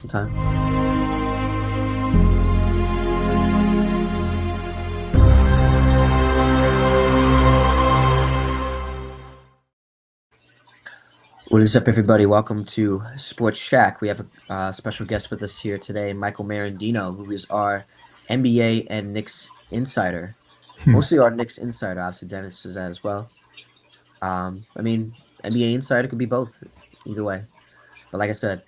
Time. What is up, everybody? Welcome to SportsShack. We have a special guest with us here today, Michael Marandino, who is our NBA and Knicks insider. Mostly our Knicks insider. Obviously, Denis is that as well. NBA insider could be both, either way. But like I said,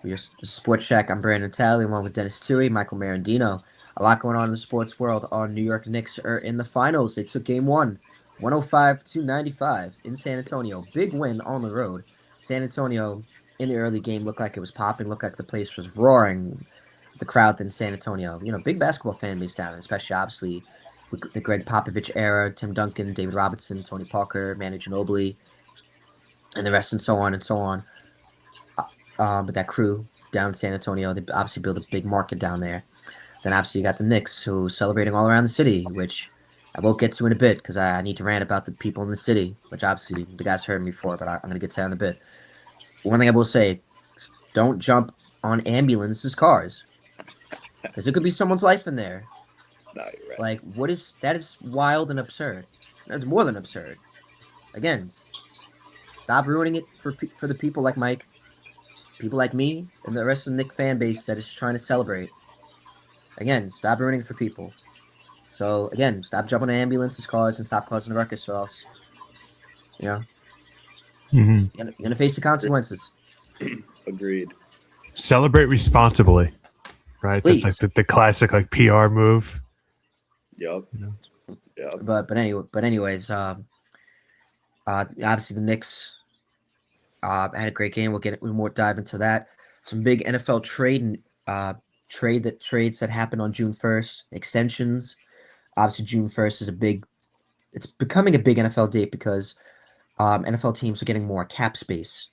this is SportsShack. I'm Brandon Talley, along with Denis Tui, Michael Marandino. A lot going on in the sports world. Our New York Knicks are in the finals. They took game one, 105-95 in San Antonio. Big win on the road. San Antonio, in the early game, looked like it was popping, looked like the place was roaring. The crowd in San Antonio. Big basketball fan base down, especially, obviously, with the Greg Popovich era, Tim Duncan, David Robinson, Tony Parker, Manu Ginobili, and the rest, and so on and so on. But that crew down in San Antonio, they obviously built a big market down there. Then obviously you got the Knicks, who are celebrating all around the city, which I won't get to in a bit because I need to rant about the people in the city, which obviously the guys heard me before, but I'm going to get to that in a bit. One thing I will say, don't jump on ambulances' cars because there could be someone's life in there. No, you're right. Like, that is wild and absurd. That's more than absurd. Again, stop ruining it for the people like Mike, people like me, and the rest of the Knicks fan base that is trying to celebrate. Again, stop ruining it for people. So, again, stop jumping on ambulances' cars and stop causing a ruckus, or else, you're going to face the consequences. Agreed. Celebrate responsibly, right? Please. That's like the classic PR move. Yep. Yep. But anyways, obviously the Knicks had a great game. We'll more dive into that. Some big NFL trades that happened on June 1st. Extensions. Obviously, June 1st is it's becoming a big NFL date because NFL teams are getting more cap space.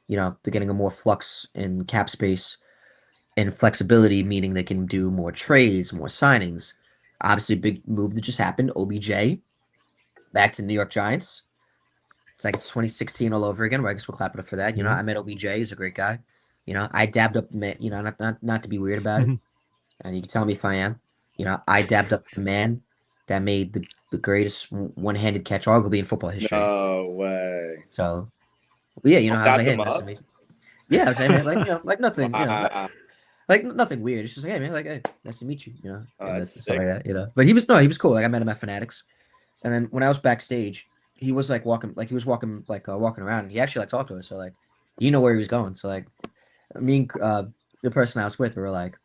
They're getting a more flux in cap space and flexibility, meaning they can do more trades, more signings. Obviously, a big move that just happened, OBJ, back to New York Giants. It's like it's 2016 all over again. Well, I guess we'll clap it up for that. I met OBJ. He's a great guy. I dabbed up, not to be weird about it. And you can tell me if I am. I dabbed up the man that made the greatest one-handed catch, arguably in football history. No way. So, yeah, I was like, hey, nice to meet you. Yeah, I was saying, like nothing, like nothing weird. It's just like, hey, man, like, hey, nice to meet you, stuff like that, But he was cool. Like, I met him at Fanatics, and then when I was backstage, he was walking around, and he actually talked to us. So like, where he was going. So like, me and the person I was with, we were like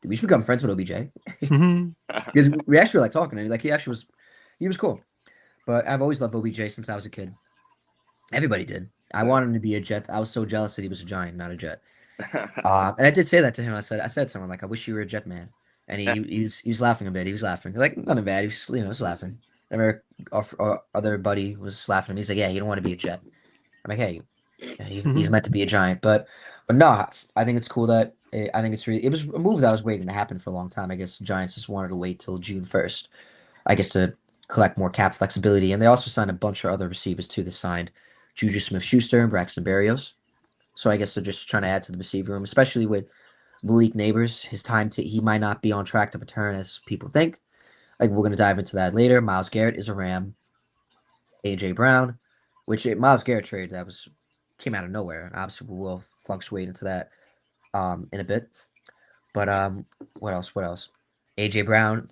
we should become friends with OBJ because we actually were talking. And he was cool. But I've always loved OBJ since I was a kid. Everybody did. I wanted him to be a Jet. I was so jealous that he was a Giant, not a Jet. And I did say that to him. I said to him, like, I wish you were a Jet man. And he was laughing a bit. He was laughing. Like, nothing bad. He was just, laughing. Our other buddy was laughing at me. He's like, yeah, you don't want to be a Jet. I'm like, hey, he's meant to be a Giant. But no, I think it's cool that it was a move that I was waiting to happen for a long time. I guess the Giants just wanted to wait till June 1st, I guess, to collect more cap flexibility. And they also signed a bunch of other receivers too. They signed Juju Smith-Schuster and Braxton Berrios. So I guess they're just trying to add to the receiver room, especially with Malik Neighbors. He might not be on track to return as people think. Like, we're going to dive into that later. Myles Garrett is a Ram. A.J. Brown, Myles Garrett trade that came out of nowhere. Obviously, we'll fluctuate into that in a bit. But what else? A.J. Brown,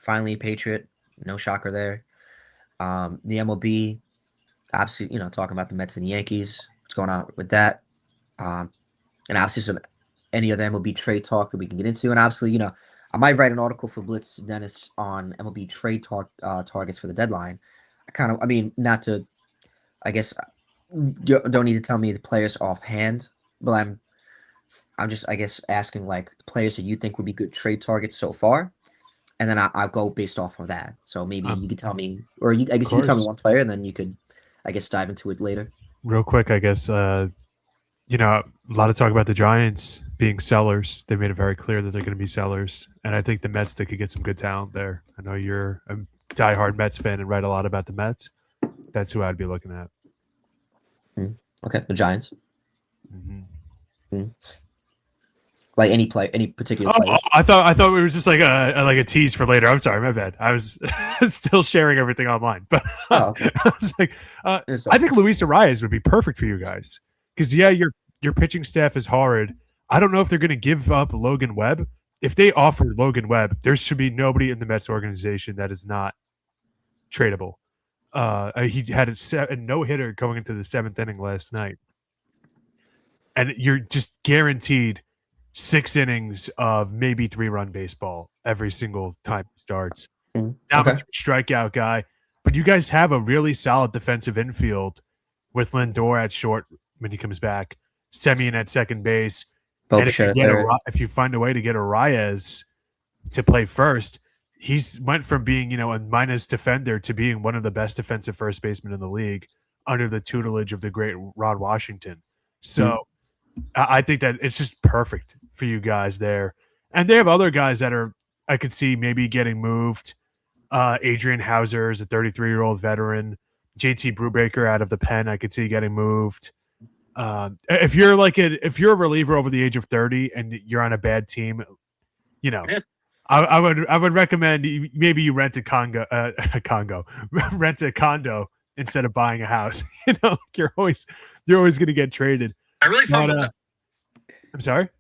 finally a Patriot. No shocker there. The MLB, obviously, talking about the Mets and the Yankees. What's going on with that? And obviously any other MLB trade talk that we can get into. And obviously, I might write an article for Blitz Denis on MLB trade talk targets for the deadline. Not to, I guess, you don't need to tell me the players offhand, but I'm just, I guess, asking like the players that you think would be good trade targets so far. And then I'll go based off of that. So maybe you could tell me, or you could tell me one player, and then you could, I guess, dive into it later. Real quick, I guess, a lot of talk about the Giants being sellers. They made it very clear that they're going to be sellers. And I think the Mets, they could get some good talent there. I know you're a diehard Mets fan and write a lot about the Mets. That's who I'd be looking at. Okay, the Giants. Like any particular player? I thought it was just like a tease for later. I'm sorry, my bad. I was still sharing everything online, but Okay. I was like, I think Luis Arias would be perfect for you guys because your pitching staff is horrid. I don't know if they're going to give up Logan Webb. If they offer Logan Webb, there should be nobody in the Mets organization that is not tradable. He had a no-hitter going into the 7th inning last night, and you're just guaranteed 6 innings of maybe 3-run baseball every single time he starts. Not much strikeout guy, but you guys have a really solid defensive infield with Lindor at short when he comes back, Semien at second base. And if you find a way to get Arias to play first, he's went from being, a minus defender to being one of the best defensive first basemen in the league under the tutelage of the great Rod Washington. So I think that it's just perfect for you guys there. And they have other guys that I could see maybe getting moved. Adrian Hauser is a 33-year-old veteran. JT Brubaker out of the pen, I could see getting moved. If you're a reliever over the age of 30 and you're on a bad team, I would recommend maybe you rent rent a condo instead of buying a house. You're always going to get traded. I really felt that. I'm sorry.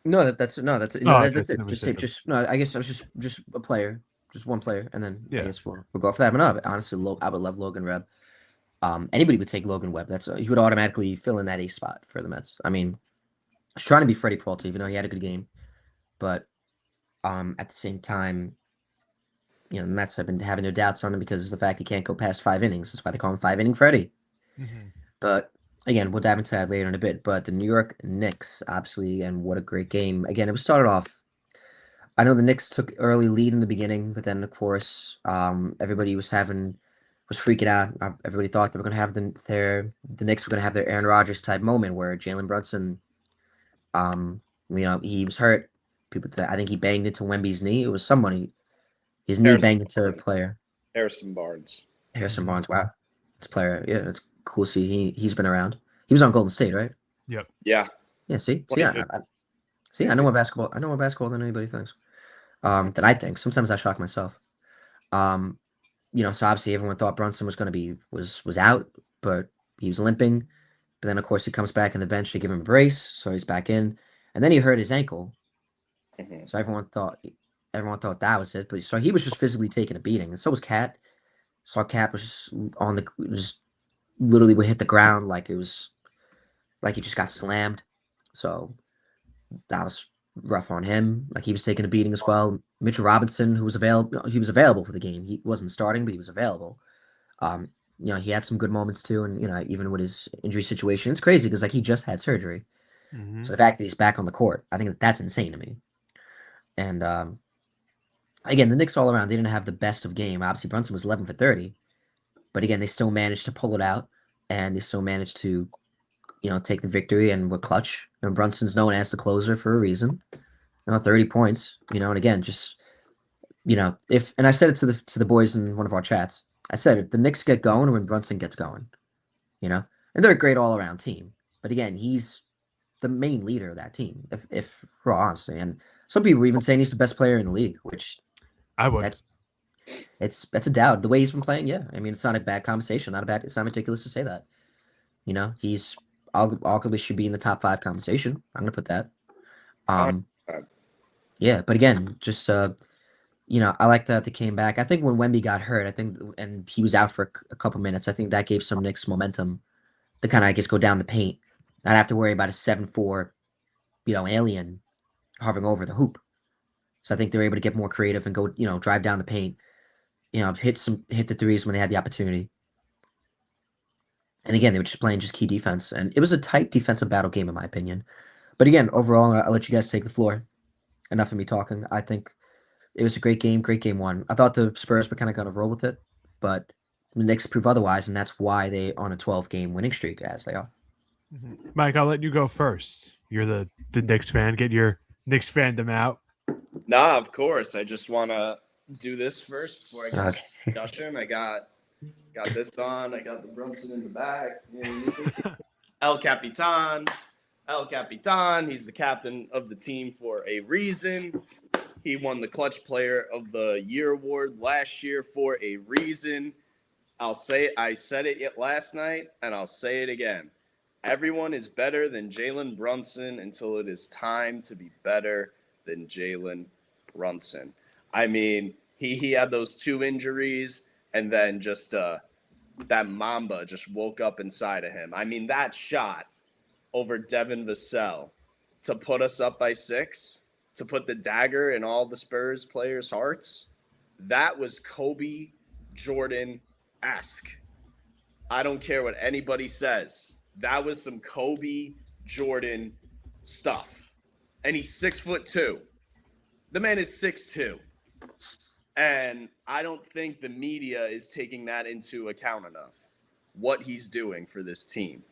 No, that's it. I guess I was just a player, just one player, and then I guess we'll go for that. But no, honestly, I would love Logan Webb. Anybody would take Logan Webb. He would automatically fill in that ace spot for the Mets. I mean, I was trying to be Freddie Peralta, even though he had a good game, but at the same time, the Mets have been having their doubts on him because of the fact he can't go past 5 innings. That's why they call him 5-inning Freddie. Mm-hmm. But again, we'll dive into that later in a bit. But the New York Knicks, obviously, and what a great game. Again, it was started off. I know the Knicks took early lead in the beginning, but then of course, everybody was freaking out. Everybody thought they were going to have the Knicks were going to have their Aaron Rodgers type moment where Jalen Brunson, he was hurt. I think he banged into Wemby's knee. It was somebody. His knee banged into a player. Harrison Barnes. Wow, it's a player. Yeah, it's cool to see. He's been around. He was on Golden State, right? Yep. Yeah. Yeah. See. I know more basketball. I know more basketball than anybody thinks. That I think. Sometimes I shock myself. So obviously everyone thought Brunson was going to was out, but he was limping. But then of course he comes back in the bench to give him a brace, so he's back in, and then he hurt his ankle. Mm-hmm. So everyone thought that was it. But so he was just physically taking a beating, and so was Cat. So Cat was just literally would hit the ground like it was like he just got slammed. So that was rough on him. Like he was taking a beating as well. Mitchell Robinson, who was available for the game. He wasn't starting, but he was available. He had some good moments too, and even with his injury situation, it's crazy because he just had surgery. Mm-hmm. So the fact that he's back on the court, I think that's insane to me. And again, the Knicks all around, they didn't have the best of game. Obviously, Brunson was 11 for 30, but again, they still managed to pull it out, and they still managed to, take the victory and were clutch. And Brunson's known as the closer for a reason. 30 points. And again, just and I said it to the boys in one of our chats. I said if the Knicks get going when Brunson gets going, and they're a great all around team. But again, he's the main leader of that team. If we're honestly, and some people were even saying he's the best player in the league, which I would. That's a doubt. The way he's been playing, yeah. I mean, it's not a bad conversation. It's not ridiculous to say that. He's arguably should be in the top 5 conversation. I'm gonna put that. Yeah, but again, just I like that they came back. I think when Wemby got hurt, and he was out for a couple minutes, I think that gave some Knicks momentum to kind of, I guess, go down the paint. Not have to worry about a 7-4, alien hovering over the hoop. So I think they're able to get more creative and go, drive down the paint, hit the threes when they had the opportunity. And again, they were just playing key defense, and it was a tight defensive battle game in my opinion. But again, overall, I'll let you guys take the floor. Enough of me talking. I think it was a great game 1. I thought the Spurs were kind of going to roll with it, but the Knicks prove otherwise, and that's why they on a 12-game winning streak as they are. Mike, I'll let you go first. You're the Knicks fan. Get your Knicks fandom out. Nah, of course. I just want to do this first before I get discussion. I got this on. I got the Brunson in the back. El Capitan. El Capitan. He's the captain of the team for a reason. He won the Clutch Player of the Year award last year for a reason. I said it last night, and I'll say it again. Everyone is better than Jalen Brunson until it is time to be better than Jalen Brunson. I mean, he had those 2 injuries, and then just that Mamba just woke up inside of him. I mean, that shot over Devin Vassell to put us up by 6, to put the dagger in all the Spurs players' hearts, that was Kobe Jordan-esque. I don't care what anybody says. That was some Kobe Jordan stuff. And he's 6'2". The man is 6'2". And I don't think the media is taking that into account enough, what he's doing for this team.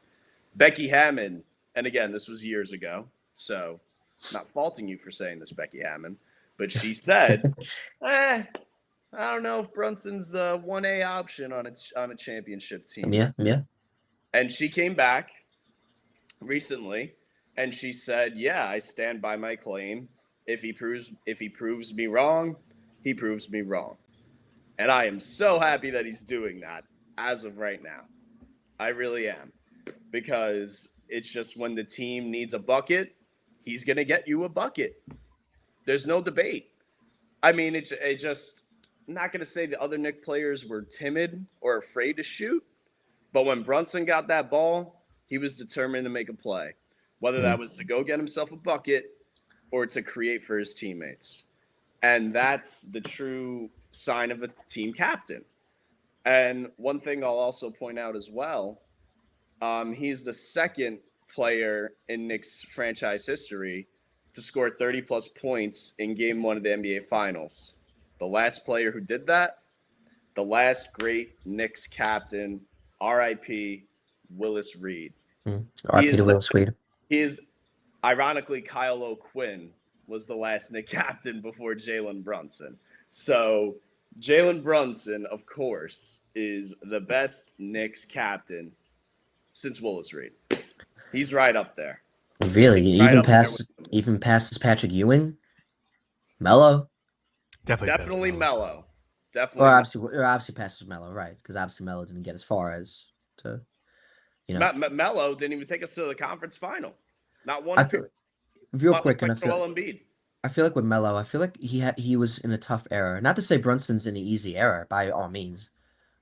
Becky Hammond, and again, this was years ago, so I'm not faulting you for saying this, Becky Hammond, but she said, I don't know if Brunson's the 1A option on a championship team. Yeah. And she came back recently, and she said, yeah, I stand by my claim. If he proves me wrong, he proves me wrong. And I am so happy that he's doing that as of right now. I really am. Because it's just when the team needs a bucket, he's going to get you a bucket. There's no debate. I mean, it just, I'm not going to say the other Knicks players were timid or afraid to shoot, but when Brunson got that ball, he was determined to make a play, whether that was to go get himself a bucket or to create for his teammates. And that's the true sign of a team captain. And one thing I'll also point out as well, he's the second player in Knicks franchise history to score 30-plus points in Game 1 of the NBA Finals. The last player who did that, the last great Knicks captain, R.I.P. Willis Reed. R.I.P. to Willis Reed. He is, ironically, Kyle O'Quinn was the last Knicks captain before Jalen Brunson. So Jalen Brunson, of course, is the best Knicks captain since Willis Reed. He's right up there. Really? Even past Patrick Ewing? Melo? Definitely Melo. Or obviously passes Melo, right? Because obviously Melo didn't get as far as to, Melo didn't even take us to the conference final. Not one. I feel real quick, and I feel like with Melo, I feel like he was in a tough era. Not to say Brunson's in an easy era by all means,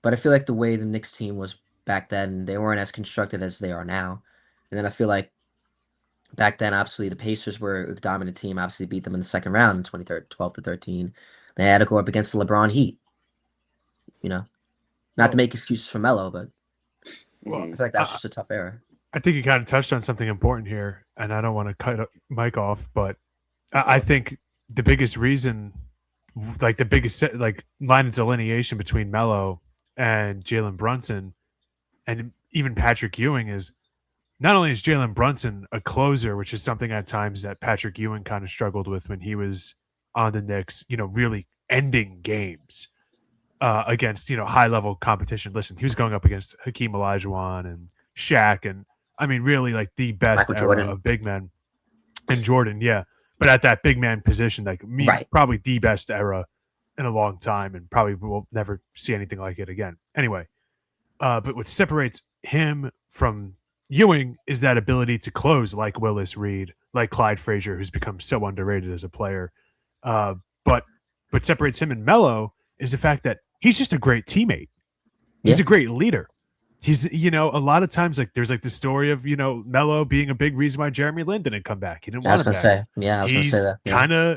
but I feel like the way the Knicks team was back then, they weren't as constructed as they are now. And then I feel like back then, obviously, the Pacers were a dominant team. Obviously, beat them in the second round in 12-13. They had to go up against the LeBron Heat. Not to make excuses for Melo, but I feel like that's just a tough era. I think you kind of touched on something important here, and I don't want to cut Mike off, but I think the biggest reason, like the biggest line of delineation between Melo and Jalen Brunson, and even Patrick Ewing, is not only is Jalen Brunson a closer, which is something at times that Patrick Ewing kind of struggled with when he was on the Knicks, really ending games against, high-level competition. Listen, he was going up against Hakeem Olajuwon and Shaq, and I mean, really like the best era of big men. And Jordan, yeah. But at that big man position, probably the best era in a long time, and probably we'll never see anything like it again. Anyway, but what separates him from Ewing is that ability to close like Willis Reed, like Clyde Frazier, who's become so underrated as a player. But what separates him and Melo is the fact that he's just a great teammate. He's a great leader. He's, a lot of times, there's the story of, Melo being a big reason why Jeremy Lin didn't come back. He didn't want to back. I was going to say that. Yeah.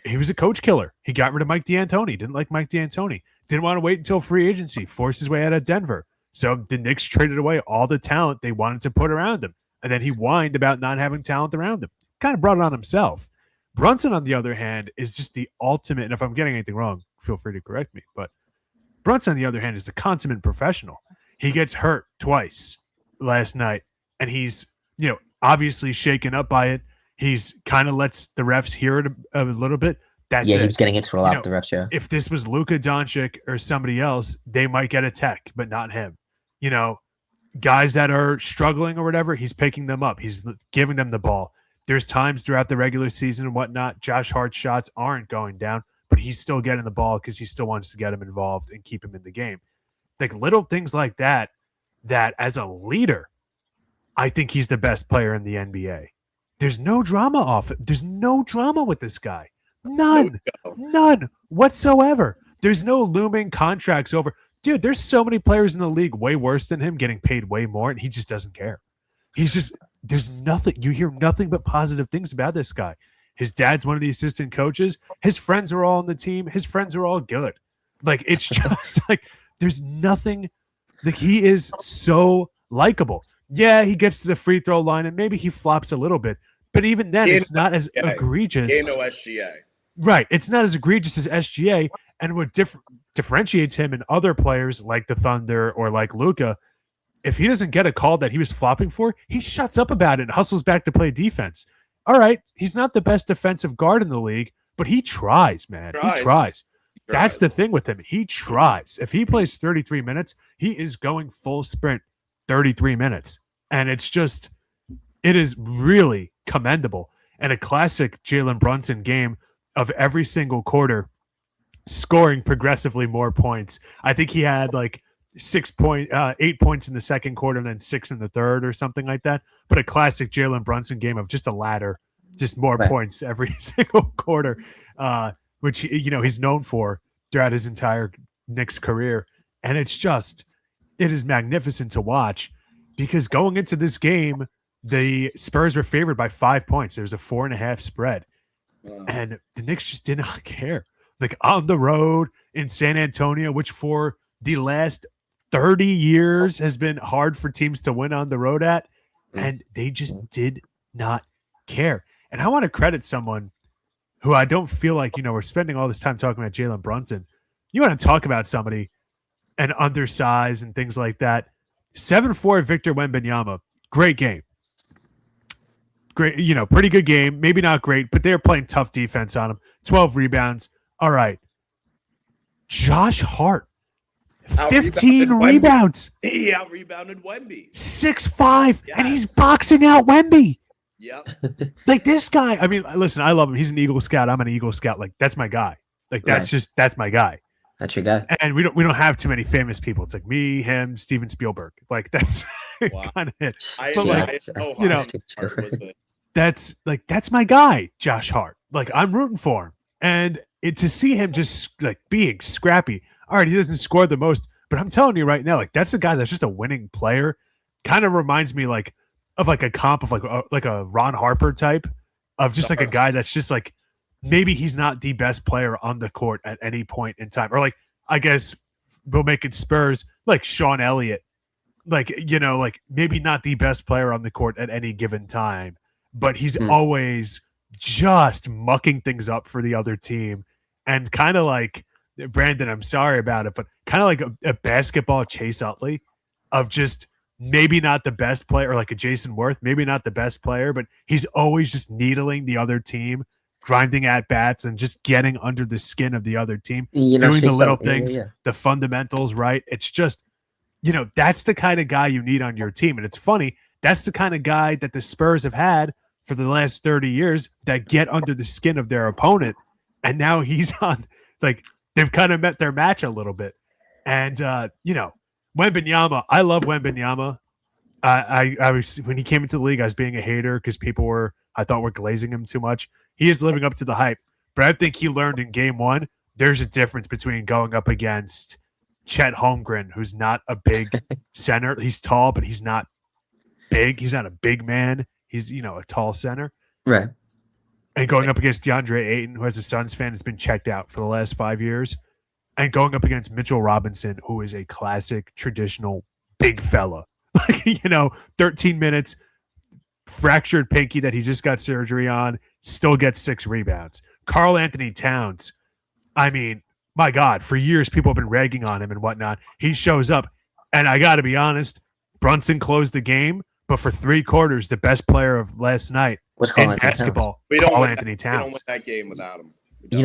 He was a coach killer. He got rid of Mike D'Antoni. Didn't like Mike D'Antoni. Didn't want to wait until free agency. Forced his way out of Denver. So the Knicks traded away all the talent they wanted to put around him. And then he whined about not having talent around him. Kind of brought it on himself. Brunson, on the other hand, is just the ultimate, and if I'm getting anything wrong, feel free to correct me, but Brunson, on the other hand, is the consummate professional. He gets hurt twice last night, and he's, obviously shaken up by it. He's kind of lets the refs hear it a little bit. That's he was getting into a lot of the refs, yeah. If this was Luka Doncic or somebody else, they might get a tech, but not him. guys that are struggling or whatever, he's picking them up. He's giving them the ball. There's times throughout the regular season and whatnot, Josh Hart's shots aren't going down, but he's still getting the ball because he still wants to get him involved and keep him in the game. Like little things like that, that as a leader, I think he's the best player in the NBA. There's no drama off it. There's no drama with this guy. None whatsoever. There's no looming contracts over. Dude, there's so many players in the league way worse than him getting paid way more, and he just doesn't care. There's nothing. You hear nothing but positive things about this guy. His dad's one of the assistant coaches. His friends are all on the team. His friends are all good. Like, it's just like there's nothing. Like, he is so likable. Yeah, he gets to the free throw line, and maybe he flops a little bit. But even then, it's not as egregious. No SGA. Right. It's not as egregious as SGA. And what differentiates him and other players like the Thunder or like Luka, if he doesn't get a call that he was flopping for, he shuts up about it and hustles back to play defense. All right, he's not the best defensive guard in the league, but he tries, man. He tries. That's the thing with him. He tries. If he plays 33 minutes, he is going full sprint 33 minutes. And it is really commendable. And a classic Jalen Brunson game of every single quarter scoring progressively more points. I think he had like 8 points in the second quarter and then 6 in the third or something like that. But a classic Jalen Brunson game of just a ladder, just more points every single quarter, which, he's known for throughout his entire Knicks career. And it is magnificent to watch because going into this game, the Spurs were favored by 5 points. There was a 4.5 spread. And the Knicks just did not care. Like on the road in San Antonio, which for the last 30 years has been hard for teams to win on the road at, and they just did not care. And I want to credit someone who I don't feel like, we're spending all this time talking about Jalen Brunson. You want to talk about somebody and undersized and things like that. 7'4" Victor Wembanyama, great game. Great, pretty good game. Maybe not great, but they're playing tough defense on him. 12 rebounds. All right. Josh Hart, 15 rebounds. He out-rebounded Wemby. 6'5", and he's boxing out Wemby. Yep. Like this guy, I mean, listen, I love him. He's an Eagle Scout. I'm an Eagle Scout. Like, that's my guy. Like, that's my guy. That's your guy. And we don't have too many famous people. It's like me, him, Steven Spielberg. Like, that's kind of it. That's my guy, Josh Hart. Like, I'm rooting for him. And to see him just like being scrappy. All right, he doesn't score the most, but I'm telling you right now, like that's a guy that's just a winning player. Kind of reminds me of a comp of like a Ron Harper type of just like a guy that's just like maybe he's not the best player on the court at any point in time, or like I guess we'll make it Spurs like Sean Elliott, like maybe not the best player on the court at any given time, but he's always just mucking things up for the other team. And kind of like Brandon, I'm sorry about it, but kind of like a basketball Chase Utley of just maybe not the best player, or like a Jason Worth, maybe not the best player, but he's always just needling the other team, grinding at bats and just getting under the skin of the other team, doing the little things, the fundamentals right. It's just, that's the kind of guy you need on your team. And it's funny, that's the kind of guy that the Spurs have had for the last 30 years that get under the skin of their opponent. And now he's on, like, they've kind of met their match a little bit. And, Wembanyama, I love Wembanyama. I was, when he came into the league, I was being a hater because I thought were glazing him too much. He is living up to the hype. But I think he learned in game one, there's a difference between going up against Chet Holmgren, who's not a big center. He's tall, but he's not big. He's not a big man. He's, a tall center. Right. And going up against DeAndre Ayton, who as a Suns fan has been checked out for the last 5 years. And going up against Mitchell Robinson, who is a classic, traditional big fella. 13 minutes, fractured pinky that he just got surgery on, still gets 6 rebounds. Karl Anthony Towns, I mean, my God, for years people have been ragging on him and whatnot. He shows up, and I got to be honest, Brunson closed the game, but for 3 quarters, the best player of last night in basketball, Karl Anthony Towns. We don't win that game without him.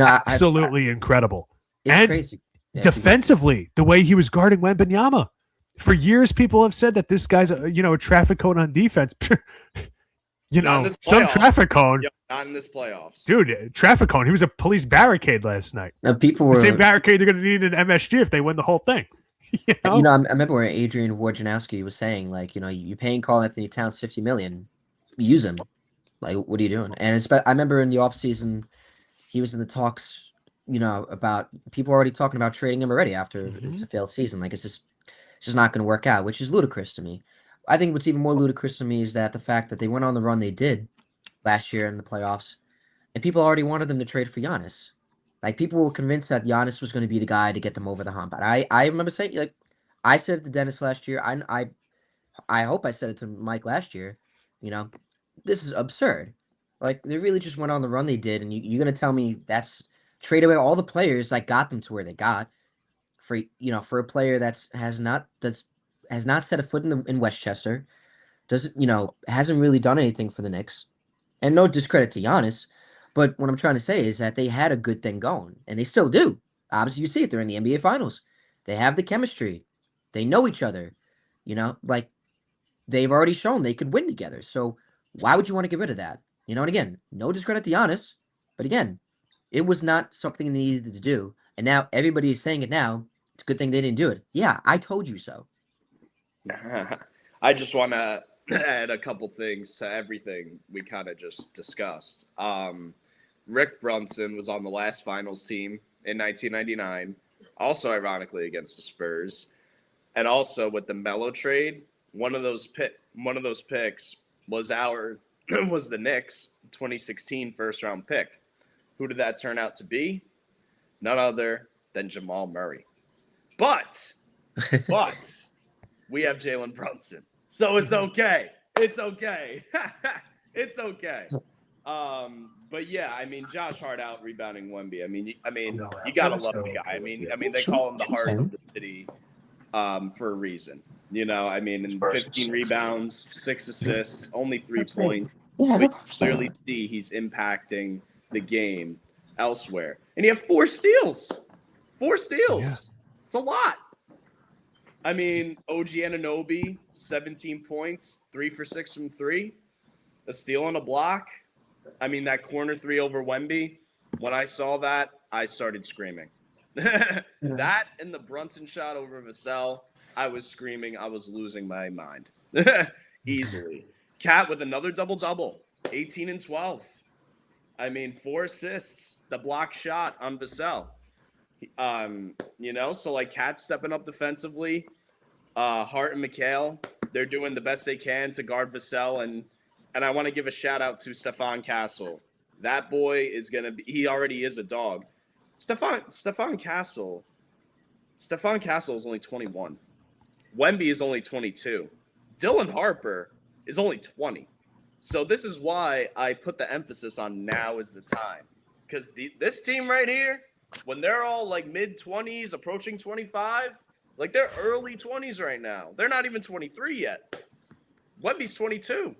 Absolutely incredible. It's and crazy. Yeah, defensively, the way he was guarding Wembanyama, For years, people have said that this guy's a traffic cone on defense. Some traffic cone. Yep, not in this playoffs. Dude, traffic cone. He was a police barricade last night. People were the same barricade they're going to need in MSG if they win the whole thing. I remember where Adrian Wojnarowski was saying, like, you're paying Karl Anthony Towns $50 million, use him. Like, what are you doing? And I remember in the offseason, he was in the talks, about people already talking about trading him already after it's a failed season. Like, it's just not going to work out, which is ludicrous to me. I think what's even more ludicrous to me is that the fact that they went on the run they did last year in the playoffs, and people already wanted them to trade for Giannis. Like, people were convinced that Giannis was going to be the guy to get them over the hump. And I remember saying, like, I said it to Denis last year. I hope I said it to Mike last year. This is absurd. Like, they really just went on the run they did, and you're going to tell me that's trade away all the players that got them to where they got for a player that has not set a foot in Westchester, hasn't really done anything for the Knicks, and no discredit to Giannis. But what I'm trying to say is that they had a good thing going, and they still do. Obviously, you see it. They're in the NBA Finals. They have the chemistry. They know each other. Like, they've already shown they could win together. So why would you want to get rid of that? And again, no discredit to Giannis, but again, it was not something they needed to do. And now everybody is saying it now. It's a good thing they didn't do it. Yeah, I told you so. I just want to add a couple things to everything we kind of just discussed. Rick Brunson was on the last finals team in 1999, also ironically against the Spurs, and also with the Melo trade. One of those picks was the Knicks 2016 first round pick. Who did that turn out to be? None other than Jamal Murray. But we have Jalen Brunson, so it's okay. It's okay. It's okay. But yeah, I mean, Josh Hart out rebounding Wemby. I mean, you gotta love the guy. I mean, they call him the heart of the city for a reason. In 15 rebounds, 6 assists, only 3 points. We clearly see he's impacting the game elsewhere, and he had 4 steals. 4 steals. Yeah. It's a lot. I mean, OG Anunoby, 17 points, 3 for 6 from 3, a steal and a block. I mean, that corner 3 over Wemby, when I saw that, I started screaming. That and the Brunson shot over Vassell, I was screaming. I was losing my mind. Easily. Cat with another double-double, 18 and 12. I mean, 4 assists, the block shot on Vassell. So like Cat stepping up defensively, Hart and McHale, they're doing the best they can to guard Vassell, and I want to give a shout out to Stefan Castle. That boy is he already is a dog. Stefan Castle is only 21. Wemby is only 22. Dylan Harper is only 20. So this is why I put the emphasis on now is the time, because this team right here, when they're all like mid-20s, approaching 25, like they're early 20s right now. They're not even 23 yet. Wemby's 22.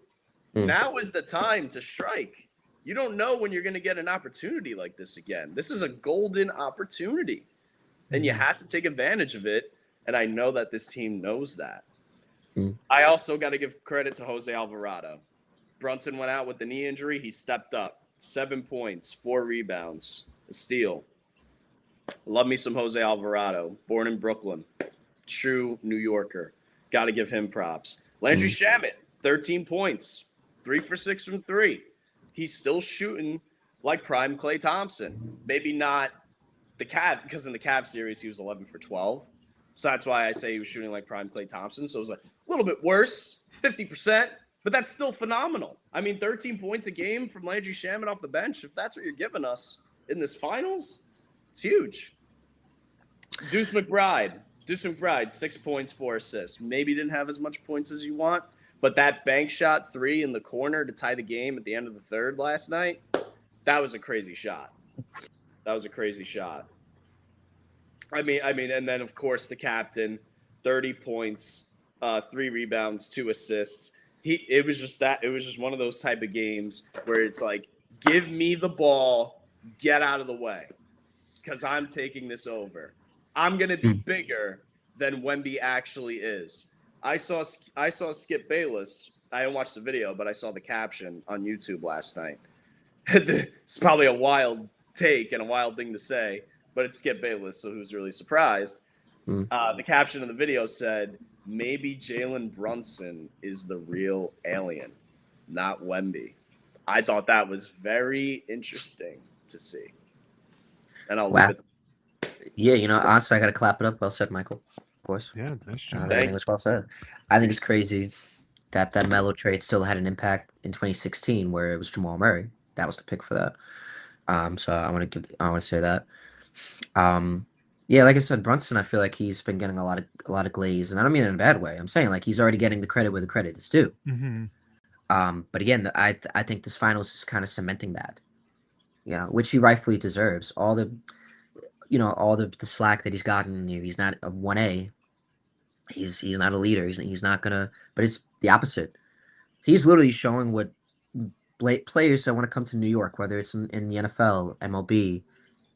Now is the time to strike. You don't know when you're going to get an opportunity like this again. This is a golden opportunity, and you have to take advantage of it, and I know that this team knows that. I also got to give credit to Jose Alvarado. Brunson went out with the knee injury. He stepped up. 7 points, 4 rebounds, a steal. Love me some Jose Alvarado, born in Brooklyn, true New Yorker. Got to give him props. Landry Shamet, 13 points, 3 for 6 from 3. He's still shooting like prime Klay Thompson. Maybe not the Cavs, because in the Cavs series he was 11 for 12. So that's why I say he was shooting like prime Klay Thompson. So it was a little bit worse, 50%, but that's still phenomenal. I mean, 13 points a game from Landry Shamet off the bench. If that's what you're giving us in this finals, it's huge. Deuce McBride, 6 points, 4 assists. Maybe didn't have as much points as you want, but that bank shot 3 in the corner to tie the game at the end of the third last night, that was a crazy shot. I mean, and then of course the captain, 30 points, 3 rebounds, 2 assists. It was just one of those type of games where it's like, give me the ball, get out of the way, because I'm taking this over. I'm going to be bigger than Wemby actually is. I saw Skip Bayless. I didn't watch the video, but I saw the caption on YouTube last night. It's probably a wild take and a wild thing to say, but it's Skip Bayless, so who's really surprised? The caption of the video said, maybe Jalen Brunson is the real alien, not Wemby. I thought that was very interesting to see. And I'll leave it. Yeah, honestly, I got to clap it up. Well said, Michael. Of course. Yeah, nice job. Everything was well said. I think it's crazy that Melo trade still had an impact in 2016, where it was Jamal Murray. That was the pick for that. So I want to say that. Yeah, like I said, Brunson, I feel like he's been getting a lot of glaze, and I don't mean it in a bad way. I'm saying like he's already getting the credit where the credit is due. Mm-hmm. But again, I think this finals is kind of cementing that. Yeah, which he rightfully deserves. All the slack that he's gotten. He's not a 1A. He's not a leader. He's not gonna. But it's the opposite. He's literally showing what players that want to come to New York, whether it's in the NFL, MLB,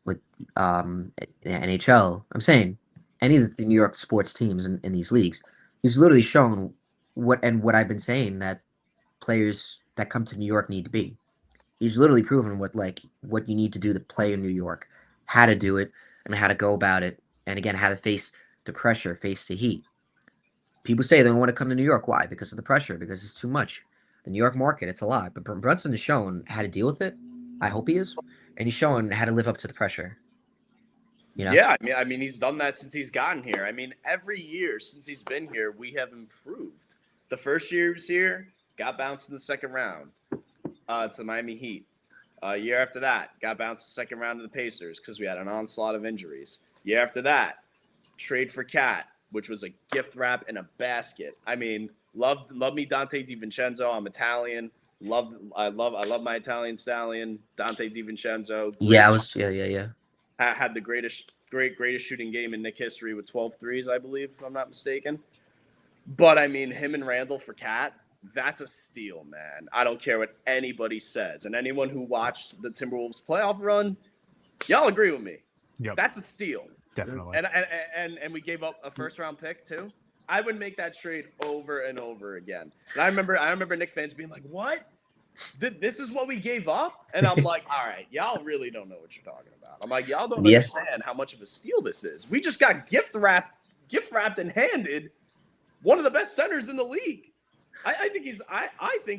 with NHL. I'm saying any of the New York sports teams in these leagues. He's literally shown what I've been saying, that players that come to New York need to be. He's literally proven what you need to do to play in New York, how to do it, and how to go about it, and again, how to face the pressure, face the heat. People say they don't want to come to New York. Why? Because of the pressure, because it's too much. The New York market, it's a lot. But Brunson has shown how to deal with it. I hope he is. And he's shown how to live up to the pressure. Yeah, I mean, he's done that since he's gotten here. I mean, every year since he's been here, we have improved. The first year he was here, got bounced in the second round to the Miami Heat. Year after that, got bounced the second round to the Pacers because we had an onslaught of injuries. Year after that, trade for Cat, which was a gift wrap in a basket. I mean, love me Dante DiVincenzo. I'm Italian. I love my Italian stallion, Dante DiVincenzo. Yeah. Had the greatest shooting game in Knicks history with 12 threes, I believe, if I'm not mistaken. But I mean, him and Randall for Cat, that's a steal, man. I don't care what anybody says. And anyone who watched the Timberwolves playoff run, y'all agree with me. Yep. That's a steal. Definitely. And we gave up a first round pick too. I would make that trade over and over again. And I remember Knicks fans being like, "What? This is what we gave up?" And I'm like, "All right, y'all really don't know what you're talking about." I'm like, "Y'all don't understand how much of a steal this is. We just got gift wrapped and handed one of the best centers in the league. I think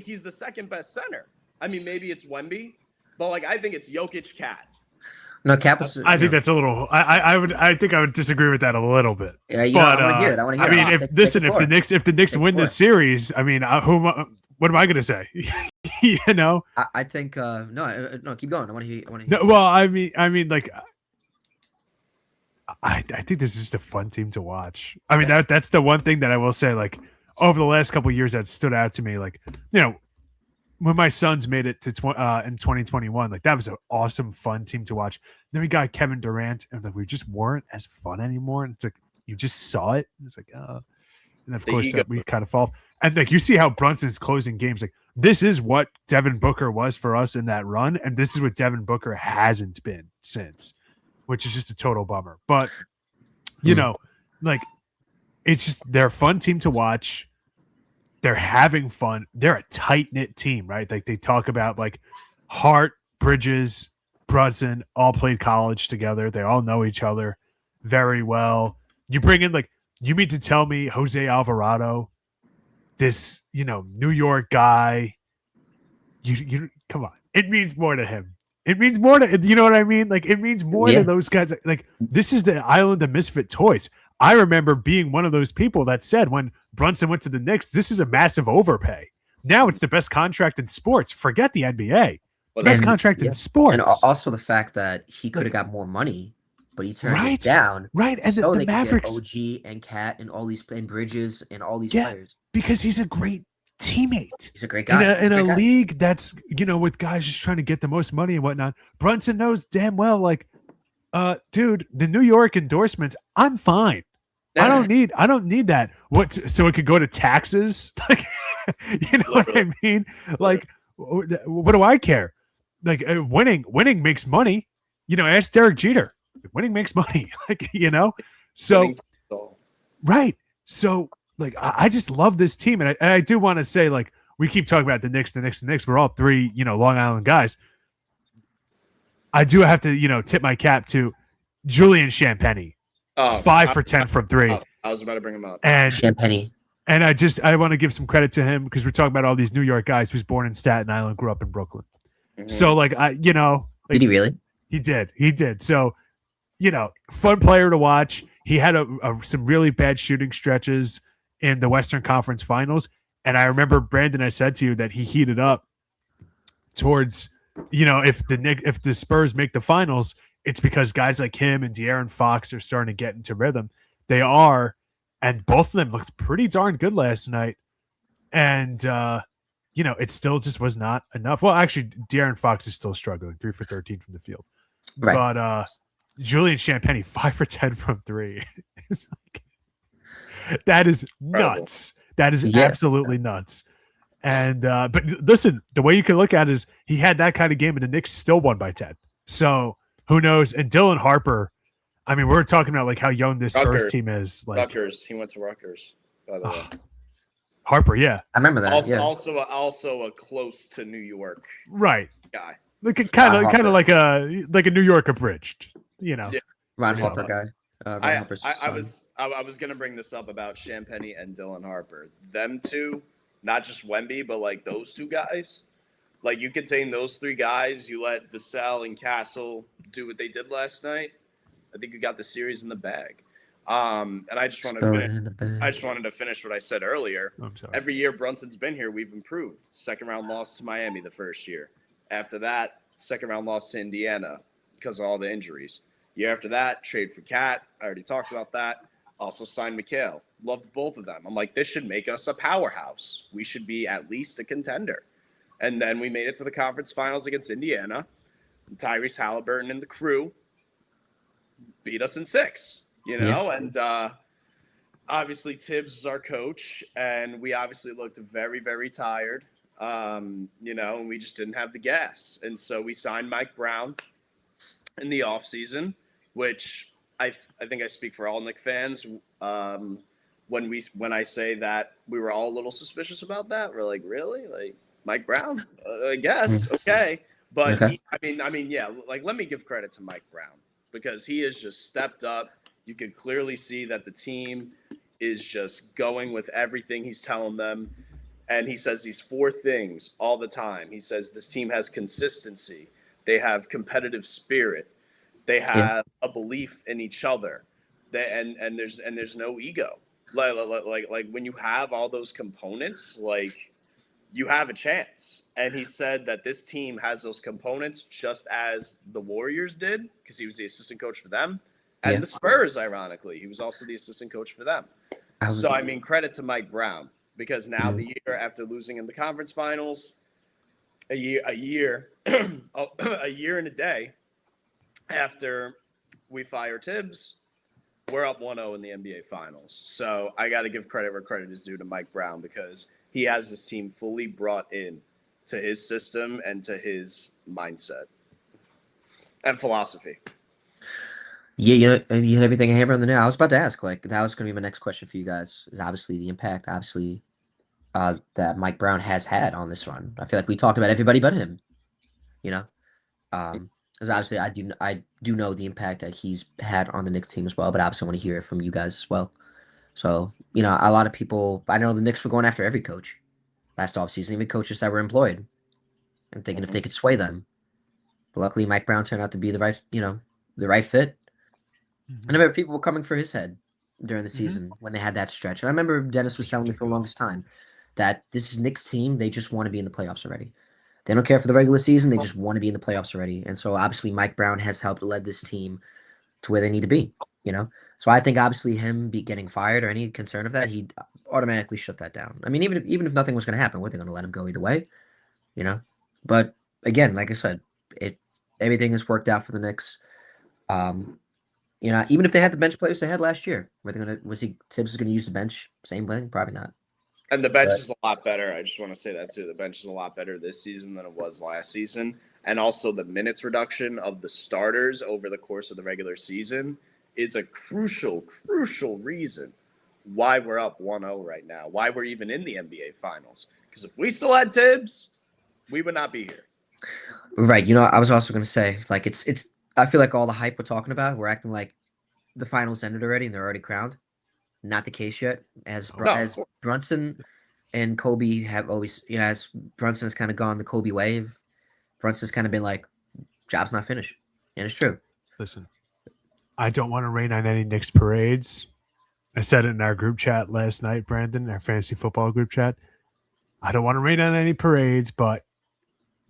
he's the second best center. I mean, maybe it's Wemby, but I think it's Jokic, Cat. No, Cap was. I think that's a little. I think I would disagree with that a little bit. Yeah, I want to hear it. I mean, if the Knicks win this series, I mean, what am I going to say? I think no. Keep going. I want to hear. No, well, I mean, I think this is just a fun team to watch. I mean, that's the one thing that I will say. Over the last couple of years, that stood out to me. When my Suns made it to in 2021, that was an awesome, fun team to watch. Then we got Kevin Durant, and we just weren't as fun anymore. And it's you just saw it. And it's and of course we kind of fall. And you see how Brunson's closing games. This is what Devin Booker was for us in that run, and this is what Devin Booker hasn't been since, which is just a total bummer. But it's just they're a fun team to watch. They're having fun. They're a tight-knit team, right? They talk about Hart, Bridges, Brunson all played college together. They all know each other very well. You bring in you mean to tell me Jose Alvarado, this New York guy, you come on. It means more to him. It means more to you know what I mean? It means more to those guys. This is the island of misfit toys. I remember being one of those people that said when Brunson went to the Knicks, this is a massive overpay. Now it's the best contract in sports. Forget the NBA. Best contract in sports. And also the fact that he could have got more money, but he turned it down. Right. And so the Mavericks. OG and Cat and all these and Bridges and all these players. Because he's a great teammate. He's a great guy. In a league that's, with guys just trying to get the most money and whatnot, Brunson knows damn well, dude, the New York endorsements, I'm fine. I don't need that. So it could go to taxes? What I mean? What do I care? Winning makes money. Ask Derek Jeter. Winning makes money. So Right. So, like, I just love this team. And I do want to say, like, we keep talking about the Knicks. We're all three, Long Island guys. I do have to, tip my cap to Julian Champagny. 5 for 10 from 3. I was about to bring him up. And Champagny. And I want to give some credit to him because we're talking about all these New York guys who's born in Staten Island, grew up in Brooklyn. Mm-hmm. So, like, did he really? He did. So, fun player to watch. He had some really bad shooting stretches in the Western Conference Finals. And I remember, Brandon, I said to you that he heated up towards, if the Spurs make the finals, it's because guys like him and De'Aaron Fox are starting to get into rhythm. They are. And both of them looked pretty darn good last night. And, it still just was not enough. Well, actually, De'Aaron Fox is still struggling, 3 for 13 from the field. Right. But Julian Champagny, 5 for 10 from 3. That is nuts. That is absolutely nuts. And but listen, the way you can look at it is he had that kind of game, and the Knicks still won by 10. So who knows? And Dylan Harper, I mean, we're talking about like how young this Spurs team is. Like, Rutgers, he went to Rutgers, by the way. Harper, yeah, I remember that. Also a close to New York, right? Guy, like kind of like a New York abridged, Yeah. Ron Harper guy. I was gonna bring this up about Champagny and Dylan Harper. Them two, not just Wemby, but like those two guys. Like you contain those three guys, you let Vassell and Castle do what they did last night. I think you got the series in the bag. And I just wanted to finish what I said earlier. I'm sorry. Every year Brunson's been here, we've improved. Second round loss to Miami the first year. After that, second round loss to Indiana because of all the injuries. Year after that, trade for Cat. I already talked about that. Also signed Mikal. Loved both of them. I'm like, this should make us a powerhouse. We should be at least a contender. And then we made it to the conference finals against Indiana. Tyrese Halliburton and the crew beat us in 6, and obviously Tibbs is our coach, and we obviously looked very, very tired, and we just didn't have the gas. And so we signed Mike Brown in the offseason, which I think I speak for all Knicks fans. When I say that we were all a little suspicious about that, we're like, really? Like Mike Brown? I guess. Okay. But okay. Let me give credit to Mike Brown because he has just stepped up. You can clearly see that the team is just going with everything he's telling them. And he says these 4 things all the time. He says this team has consistency. They have competitive spirit. They have a belief in each other. And there's no ego. Like when you have all those components, like you have a chance. And he said that this team has those components just as the Warriors did, because he was the assistant coach for them. And the Spurs, ironically, he was also the assistant coach for them. So, I mean, credit to Mike Brown, because now the year after losing in the conference finals, a year and a day after we fire Tibbs, we're up 1-0 in the NBA Finals. So I got to give credit where credit is due to Mike Brown, because he has this team fully brought in to his system and to his mindset and philosophy. Yeah, you hit everything hammer on the nail. I was about to ask, like, that was going to be my next question for you guys. Is obviously the impact, that Mike Brown has had on this run. I feel like we talked about everybody but him. Because obviously I do know the impact that he's had on the Knicks team as well, but obviously I want to hear it from you guys as well. So, a lot of people, I know the Knicks were going after every coach last offseason, even coaches that were employed, and thinking if they could sway them. But luckily, Mike Brown turned out to be the right fit. I remember people were coming for his head during the season when they had that stretch. And I remember Denis was telling me for the longest time that this is Knicks team. They just want to be in the playoffs already. They don't care for the regular season. They just want to be in the playoffs already. And so obviously Mike Brown has helped lead this team to where they need to be, So I think obviously him getting fired or any concern of that, he'd automatically shut that down. I mean, even if nothing was going to happen, were they going to let him go either way? But again, like I said, everything has worked out for the Knicks. Even if they had the bench players they had last year, Tibbs going to use the bench? Same thing? Probably not. And the bench is a lot better. I just want to say that too. The bench is a lot better this season than it was last season. And also the minutes reduction of the starters over the course of the regular season is a crucial reason why we're up 1-0 right now, why we're even in the NBA Finals. Because if we still had Tibbs, we would not be here. Right. I was also going to say, like, it's. I feel like all the hype we're talking about, we're acting like the finals ended already and they're already crowned. Not the case yet. As Brunson and Kobe have always, as Brunson has kind of gone the Kobe wave, Brunson's kind of been like, job's not finished. And it's true. Listen, I don't want to rain on any Knicks parades. I said it in our group chat last night, Brandon, our fantasy football group chat. I don't want to rain on any parades, but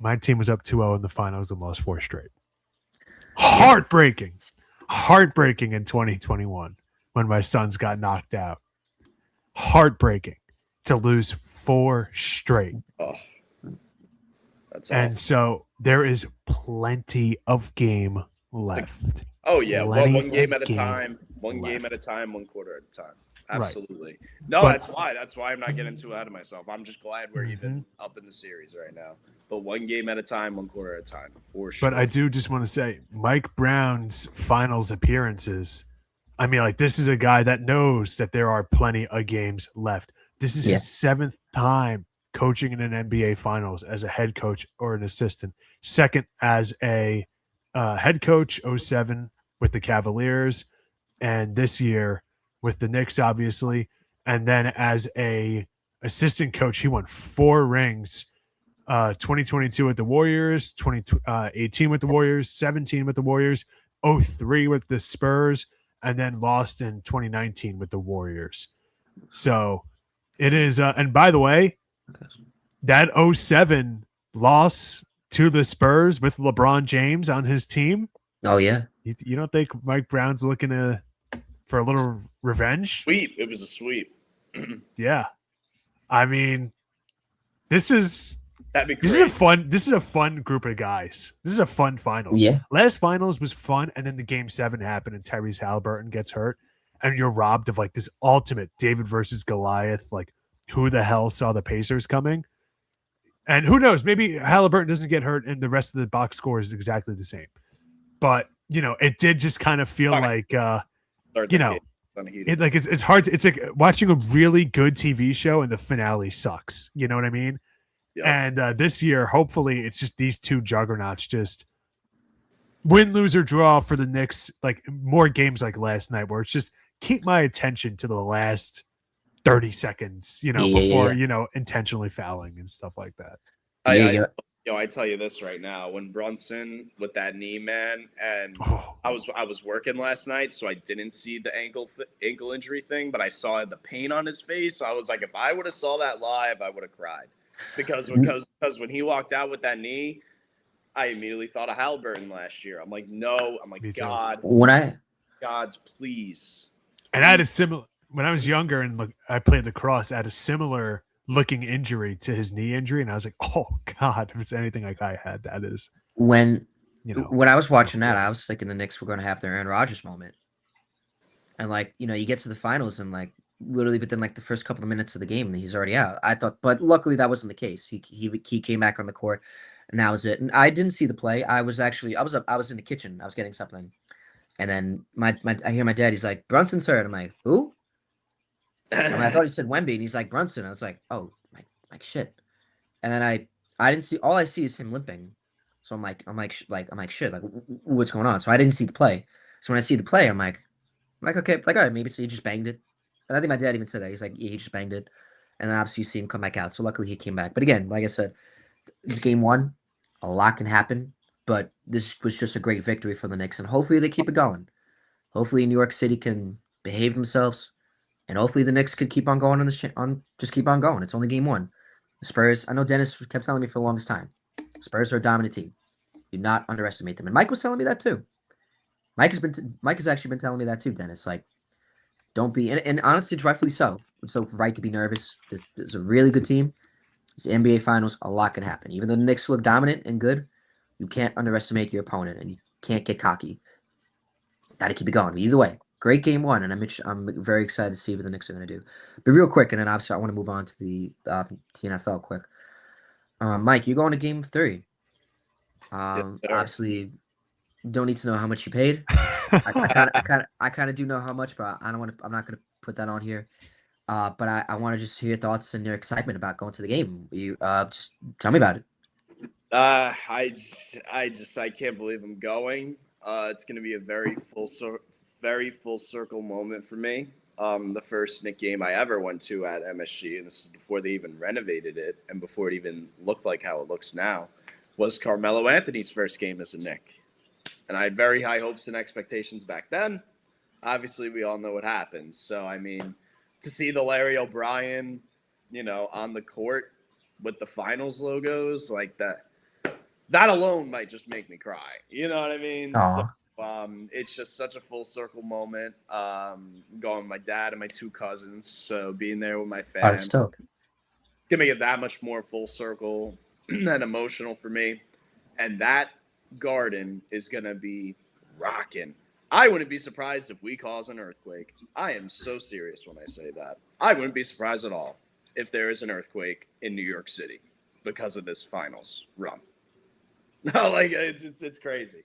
my team was up 2-0 in the finals and lost 4 straight. Heartbreaking in 2021 when my Suns got knocked out. Heartbreaking to lose 4 straight. Oh, that's and awful. So there is plenty of game left. Oh yeah, one game at a time, one game at a time, 1 quarter at a time. Absolutely. Right. No, that's why I'm not getting too ahead of myself. I'm just glad we're even up in the series right now. But 1 game at a time, 1 quarter at a time, for sure. But I do just want to say, Mike Brown's finals appearances, I mean, like, this is a guy that knows that there are plenty of games left. This is his 7th time coaching in an NBA Finals as a head coach or an assistant. 2nd as a head coach, 2007 with the Cavaliers, and this year with the Knicks, obviously. And then as a assistant coach, he won 4 rings. 2022 with the Warriors, 2018 with the Warriors, 17 with the Warriors, 03 with the Spurs, and then lost in 2019 with the Warriors. So it is, and by the way, that 07 loss to the Spurs with LeBron James on his team. Oh yeah. You don't think Mike Brown's looking for a little revenge? Sweep. It was a sweep. Yeah. I mean, this is a fun group of guys. This is a fun finals. Yeah. Last finals was fun, and then the game 7 happened, and Tyrese Halliburton gets hurt, and you're robbed of like this ultimate David versus Goliath. Like, who the hell saw the Pacers coming? And who knows? Maybe Halliburton doesn't get hurt, and the rest of the box score is exactly the same. But it did just kind of feel like it's hard. It's like watching a really good TV show, and the finale sucks. You know what I mean? Yep. And this year, hopefully, it's just these 2 juggernauts just win, lose, or draw for the Knicks. Like more games like last night, where it's just keep my attention to the last 30 seconds, before intentionally fouling and stuff like that. I tell you this right now: when Brunson with that knee, man, and I was working last night, so I didn't see the ankle injury thing, but I saw the pain on his face. So I was like, if I would have saw that live, I would have cried. Because when he walked out with that knee, I immediately thought of Halliburton last year. I'm like, no. I'm like, God, God's please. And I had a similar when I was younger and I played lacrosse. I had a similar looking injury to his knee injury, and I was like, oh God, if it's anything like I had, that is when I was watching that, I was thinking the Knicks were going to have their Aaron Rodgers moment, and you get to the finals and literally within the first couple of minutes of the game, he's already out. I thought, but luckily that wasn't the case. He came back on the court, and that was it. And I didn't see the play. I was in the kitchen. I was getting something, and then I hear my dad. He's like, Brunson's hurt. I'm like, who? And I thought he said Wemby, and he's like Brunson. I was like, oh, like shit. And then I didn't see. All I see is him limping. So I'm like shit. Like, what's going on? So I didn't see the play. So when I see the play, I'm like okay, all right, maybe he just banged it. And I think my dad even said that. He's like, yeah, he just banged it. And then obviously you see him come back out. So luckily he came back. But again, like I said, it's game 1. A lot can happen. But this was just a great victory for the Knicks. And hopefully they keep it going. Hopefully New York City can behave themselves. And hopefully the Knicks could keep on going just keep on going. It's only game 1. The Spurs, I know Denis kept telling me for the longest time, Spurs are a dominant team. Do not underestimate them. And Mike was telling me that too. Mike has actually been telling me that too, Denis. Like, don't be, and honestly, it's rightfully so. It's so right to be nervous. It's a really good team. It's the NBA Finals. A lot can happen. Even though the Knicks look dominant and good, you can't underestimate your opponent, and you can't get cocky. Got to keep it going. Either way, great game 1, and I'm very excited to see what the Knicks are going to do. But real quick, and then obviously I want to move on to the NFL quick. Mike, you're going to game 3. Obviously, don't need to know how much you paid. I kind of do know how much, but I'm not going to put that on here. But I want to just hear your thoughts and your excitement about going to the game. You just tell me about it. I can't believe I'm going. It's going to be a very full circle moment for me. The first Knick game I ever went to at MSG, and this is before they even renovated it and before it even looked like how it looks now, was Carmelo Anthony's first game as a Knick. And I had very high hopes and expectations back then. Obviously, we all know what happens. So, I mean, to see the Larry O'Brien, on the court with the finals logos like that alone might just make me cry. You know what I mean? Aww. So, it's just such a full circle moment. Going with my dad and my two cousins. So being there with my family, That's dope. Gonna make it that much more full circle and emotional for me. And that garden is gonna be rocking. I wouldn't be surprised if we cause an earthquake. I am so serious when I say that. I wouldn't be surprised at all if there is an earthquake in New York City because of this finals run. No, like it's crazy.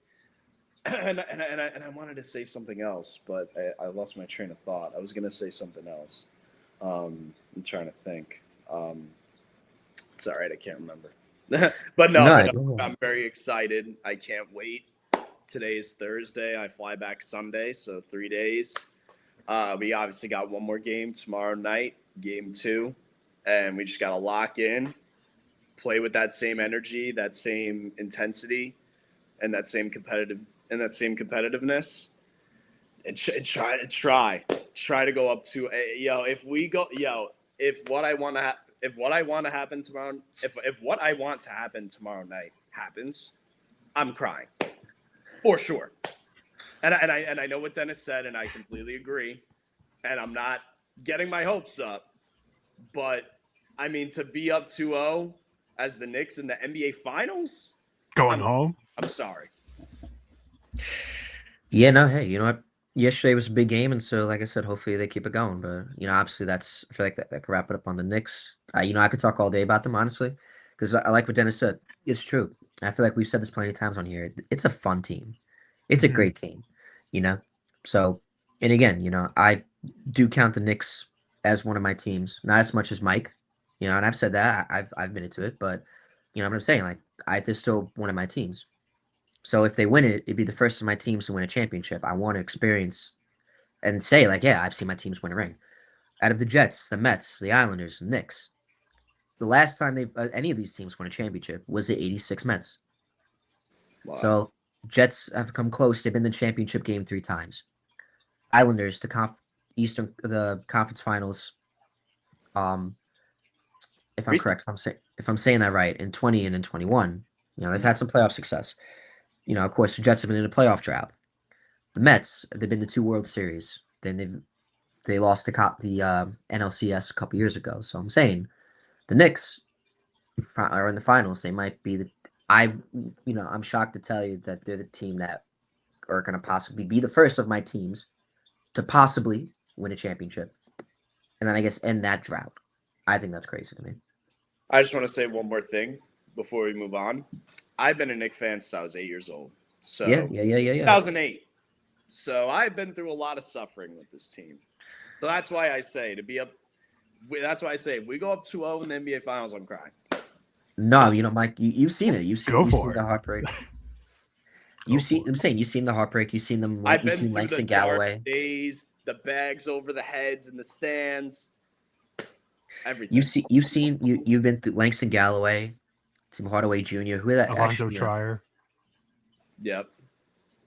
And I wanted to say something else, but I lost my train of thought. I was gonna say something else. I'm trying to think. It's all right, I can't remember. But I'm very excited. I can't wait. Today is Thursday. I fly back Sunday, so 3 days. We obviously got one more game tomorrow night, game 2, and we just got to lock in, play with that same energy, that same intensity, and that same competitiveness, and try to go up to if what I want to happen tomorrow, if what I want to happen tomorrow night happens, I'm crying. For sure. And I know what Denis said, and I completely agree. And I'm not getting my hopes up. But, I mean, to be up 2-0 as the Knicks in the NBA Finals? Going home? I'm sorry. Yeah, no, hey, you know what? Yesterday was a big game, and so, like I said, hopefully they keep it going. But, obviously I feel like that could wrap it up on the Knicks. I could talk all day about them, honestly, because I like what Denis said. It's true. I feel like we've said this plenty of times on here. It's a fun team. It's a great team, So, and again, I do count the Knicks as one of my teams, not as much as Mike, and I've said that I've admitted to it, but what I'm saying, like they're still one of my teams. So if they win it, it'd be the first of my teams to win a championship. I want to experience and say like, yeah, I've seen my teams win a ring. Out of the Jets, the Mets, the Islanders, the Knicks, the last time any of these teams won a championship was the '86 Mets. Wow. So Jets have come close. They've been in the championship game 3 times. Islanders to the conference finals. If I'm correct, if I'm saying that right, in 20 and in 21, they've had some playoff success. Of course, the Jets have been in a playoff drought. The Mets, they've been to 2 World Series. Then they lost the NLCS a couple years ago. So I'm saying the Knicks are in the finals. They might be I'm shocked to tell you that they're the team that are going to possibly be the first of my teams to possibly win a championship. And then I guess end that drought. I think that's crazy to me. I just want to say one more thing before we move on. I've been a Knicks fan since I was 8 years old. So yeah. 2008. So I've been through a lot of suffering with this team. So that's why I say if we go up 2-0 in the NBA Finals, I'm crying. No, Mike, you've seen it. You've seen the heartbreak. You've seen the heartbreak. You've seen them. I've been through Langston the Galloway dark days, the bags over the heads in the stands. Everything. You've been through Langston Galloway, Tim Hardaway Jr. Who that? Alonzo Trier. Yep.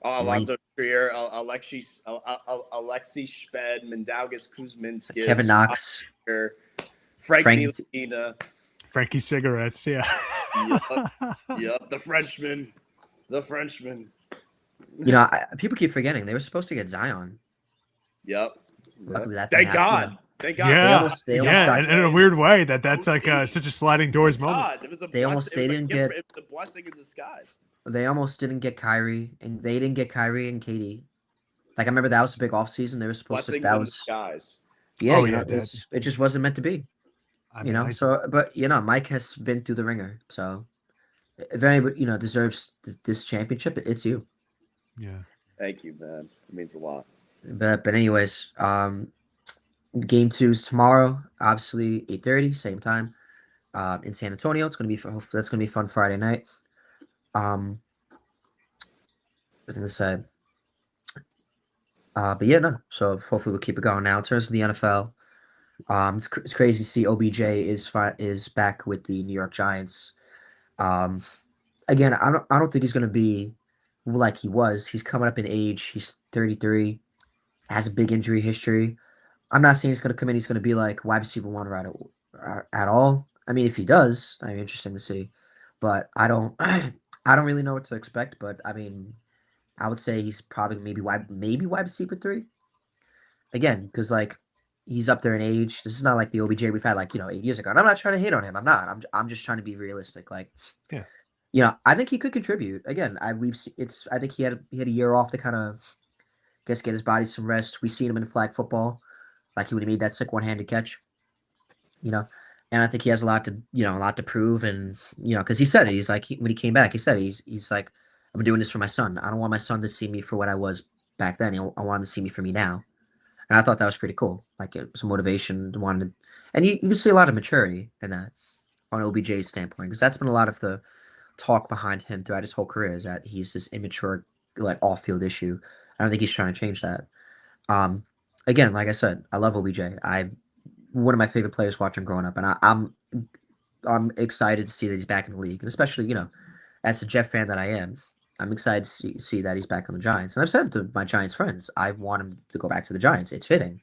Alonzo Trier, Alexi Shped, Mindaugas Kuzminskis, Kevin Knox, Frankie Ntilikina. Frankie Cigarettes, yeah. Yep, the Frenchman. People keep forgetting they were supposed to get Zion. Yep. Luckily, that Thank God. Thank God. Yeah, they almost in a weird way that's like such a sliding doors moment. It was a it was a blessing in disguise. They almost didn't get Kyrie, and they didn't get Kyrie and KD. Like I remember that was a big offseason. They were supposed Blessings to. That in was disguise. Yeah, it just wasn't meant to be. But Mike has been through the ringer. So if anybody deserves this championship, it's you. Yeah. Thank you, man. It means a lot. But anyways, Game 2 is tomorrow, obviously 8:30, same time, in San Antonio. It's gonna be that's gonna be fun Friday night. I was gonna say, but yeah, no. So hopefully we'll keep it going. Now in terms of the NFL, it's crazy to see OBJ is back with the New York Giants. Um, Again, I don't think he's gonna be like he was. He's coming up in age. He's 33, has a big injury history. I'm not saying he's going to come in. He's going to be like wide receiver one right at all. I mean, if he does, I mean, interesting to see. But I don't, I don't really know what to expect. But I mean, I would say he's probably maybe wide receiver three again because like he's up there in age. This is not like the OBJ we've had like 8 years ago. And I'm not trying to hate on him. I'm not. I'm just trying to be realistic. Like, Yeah. I think he could contribute. Again, I think he had a year off to kind of guess get his body some rest. We seen him in flag football. Like he would have made that sick one-handed catch, you know. And I think he has a lot to prove. And because he said it, he's like when he came back, he said he's like, I'm doing this for my son. I don't want my son to see me for what I was back then. I want him to see me for me now. And I thought that was pretty cool. Like it was motivation to want to, and you can see a lot of maturity in that on OBJ's standpoint because that's been a lot of the talk behind him throughout his whole career is that he's this immature like off-field issue. I don't think he's trying to change that. Um, Again, like I said, I love OBJ. I one of my favorite players watching growing up, and I'm excited to see that he's back in the league, and especially as a Jeff fan that I am, I'm excited to see that he's back on the Giants. And I've said to my Giants friends, I want him to go back to the Giants. It's fitting.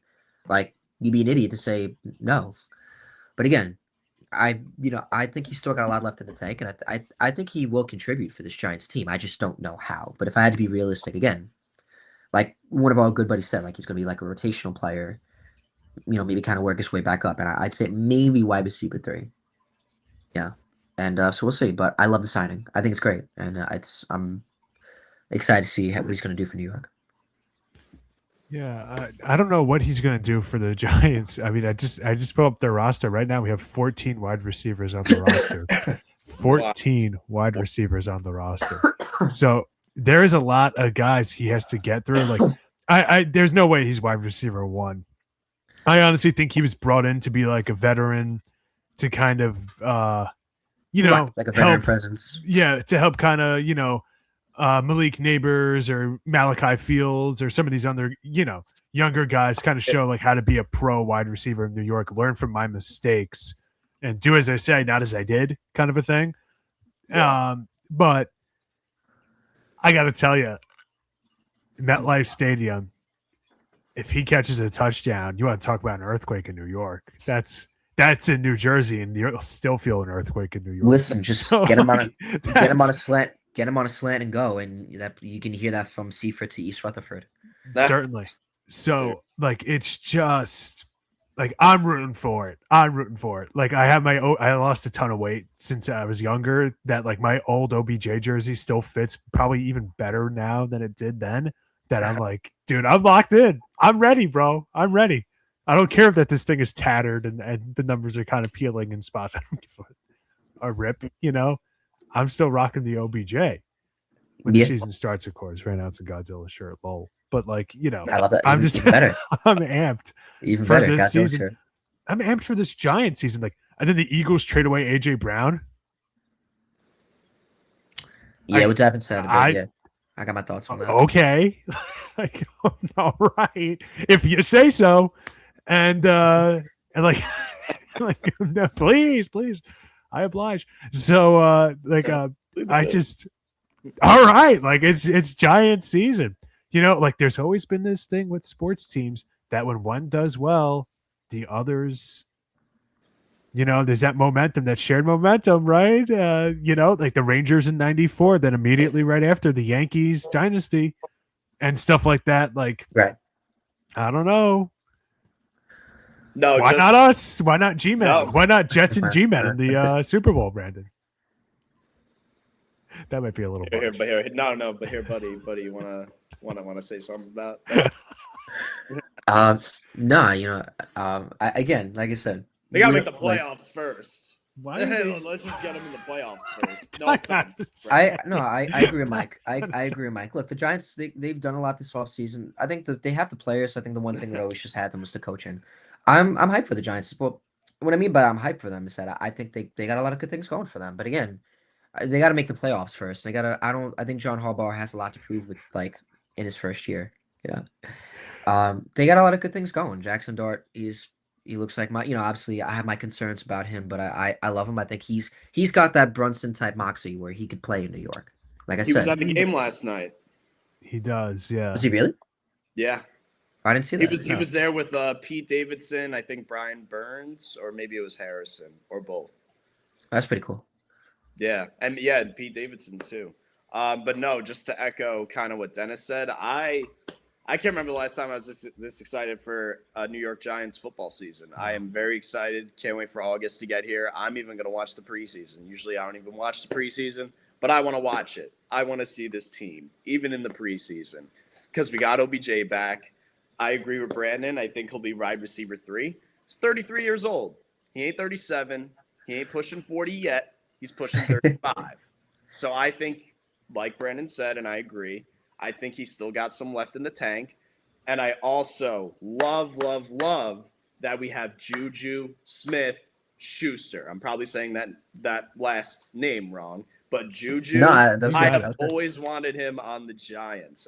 Like you'd be an idiot to say no, but again, I think he's still got a lot left in the tank, and I think he will contribute for this Giants team. I just don't know how. But if I had to be realistic again, like one of our good buddies said, like he's going to be like a rotational player, maybe kind of work his way back up. And I'd say maybe wide receiver three. Yeah. And so we'll see. But I love the signing. I think it's great. And I'm excited to see what he's going to do for New York. Yeah, I don't know what he's going to do for the Giants. I mean, I just pulled up their roster right now. We have 14 wide receivers on the roster. 14 wide receivers on the roster. So there is a lot of guys he has to get through. Like, I there's no way he's wide receiver one. I honestly think he was brought in to be like a veteran to kind of, like a veteran presence. Yeah, to help kind of, Malik Neighbors or Malachi Fields or some of these other, younger guys kind of show like how to be a pro wide receiver in New York, learn from my mistakes and do as I say, not as I did kind of a thing. Yeah. But I got to tell you, MetLife Stadium, if he catches a touchdown, you want to talk about an earthquake in New York. That's in New Jersey, and you'll still feel an earthquake in New York. Listen, just get him on a slant. Get him on a slant and go, and that you can hear that from Seaford to East Rutherford. Certainly. So, like, it's just like I'm rooting for it. Like, I lost a ton of weight since I was younger. That like my old OBJ jersey still fits probably even better now than it did then. That I'm like, dude, I'm locked in. I'm ready, bro. I'm ready. I don't care if this thing is tattered and the numbers are kind of peeling in spots. I don't give a rip, I'm still rocking the OBJ when the season starts, of course. Right now it's a Godzilla shirt, lol. But like, I love that. I'm just even better. I'm amped. Even better. This Godzilla season. shirt. I'm amped for this Giant season. Like, and then the Eagles trade away AJ Brown. Yeah, what's happened said. Yeah, I got my thoughts on that. Okay, like, all right, if you say so. And like, like, no, please, I oblige. So, I just, all right, like it's Giant season. Like there's always been this thing with sports teams that when one does well, the others, there's that momentum, that shared momentum, right? Like the Rangers in '94, then immediately right after the Yankees dynasty and stuff like that. Like, right. I don't know. No, why not us? Why not G-Men? No. Why not Jets and G-Men in the Super Bowl, Brandon? That might be a little but here, buddy, you wanna say something about that? No, again, like I said, they gotta make the playoffs first. Why? Let's just get them in the playoffs first. No offense. I agree with Mike. I agree with Mike. Look, the Giants, they've done a lot this offseason. I think that they have the players. I think the one thing that always just had them was the coaching. I'm hyped for the Giants. Well, what I mean by I'm hyped for them is that I think they got a lot of good things going for them. But again, they got to make the playoffs first. They got to. I think John Harbaugh has a lot to prove with like in his first year. You know, they got a lot of good things going. Jackson Dart, he looks like my. Obviously I have my concerns about him, but I love him. I think he's got that Brunson type moxie where he could play in New York. Like I He was said, at the game last night. He does, yeah. was he really? Yeah. I didn't see that. He was there with Pete Davidson, I think Brian Burns, or maybe it was Harrison, or both. That's pretty cool. Yeah, and Pete Davidson too. But no, just to echo kind of what Denis said, I can't remember the last time I was this excited for a New York Giants football season. I am very excited. Can't wait for August to get here. I'm even going to watch the preseason. Usually I don't even watch the preseason, but I want to watch it. I want to see this team, even in the preseason, because we got OBJ back. I agree with Brandon. I think he'll be wide receiver 3. He's 33 years old. He ain't 37. He ain't pushing 40 yet. He's pushing 35. So I think, like Brandon said, and I agree, I think he's still got some left in the tank. And I also love that we have Juju Smith-Schuster. I'm probably saying that last name wrong, but Juju, I have always wanted him on the Giants.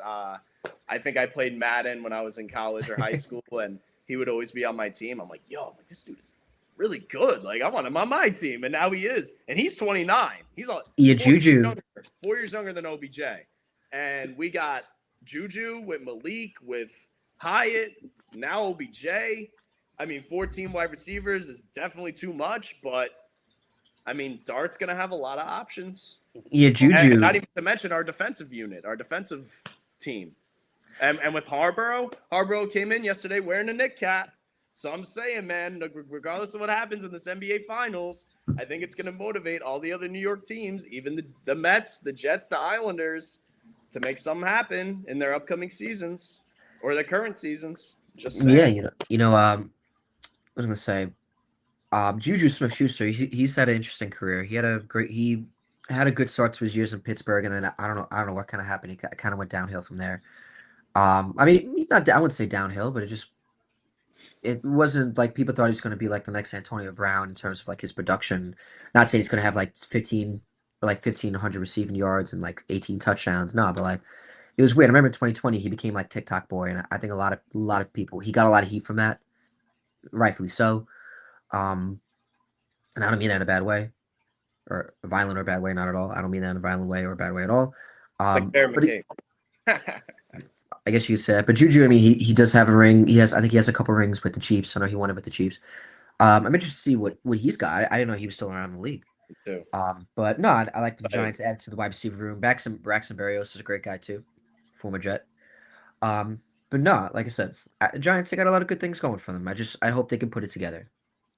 I think I played Madden when I was in college or high school, and he would always be on my team. I'm like, this dude is really good. Like, I want him on my team, and now he is. And he's 29. He's Juju 4 years younger than OBJ. And we got Juju with Malik, with Hyatt, now OBJ. I mean, 14 wide receivers is definitely too much, but I mean, Dart's going to have a lot of options. Yeah, Juju. And not even to mention our defensive unit, our defensive team. And with Harborough came in yesterday wearing a Knick cap. So I'm saying, man, regardless of what happens in this NBA Finals, I think it's going to motivate all the other New York teams, even the Mets, the Jets, the Islanders, to make something happen in their upcoming seasons or their current seasons. Just saying. Yeah, I was gonna say, Juju Smith-Schuster. He's had an interesting career. He had a good start to his years in Pittsburgh, and then I don't know what kind of happened. He kind of went downhill from there. I mean, I wouldn't say downhill, but it wasn't like people thought he was going to be like the next Antonio Brown in terms of like his production. Not saying he's going to have like 1,500 receiving yards and like 18 touchdowns. No, but like it was weird. I remember in 2020 he became like TikTok boy, and I think a lot of people, he got a lot of heat from that, rightfully so. And I don't mean that in a bad way, or a violent or bad way, not at all. I don't mean that in a violent way or a bad way at all. I guess you could say that. But Juju, I mean, he does have a ring. I think he has a couple rings with the Chiefs. I know he won it with the Chiefs. I'm interested to see what he's got. I didn't know he was still around in the league. Me too. But no, I like the Giants added to the wide receiver room. Braxton Berrios is a great guy too, former Jet. But no, like I said, Giants, they got a lot of good things going for them. I hope they can put it together.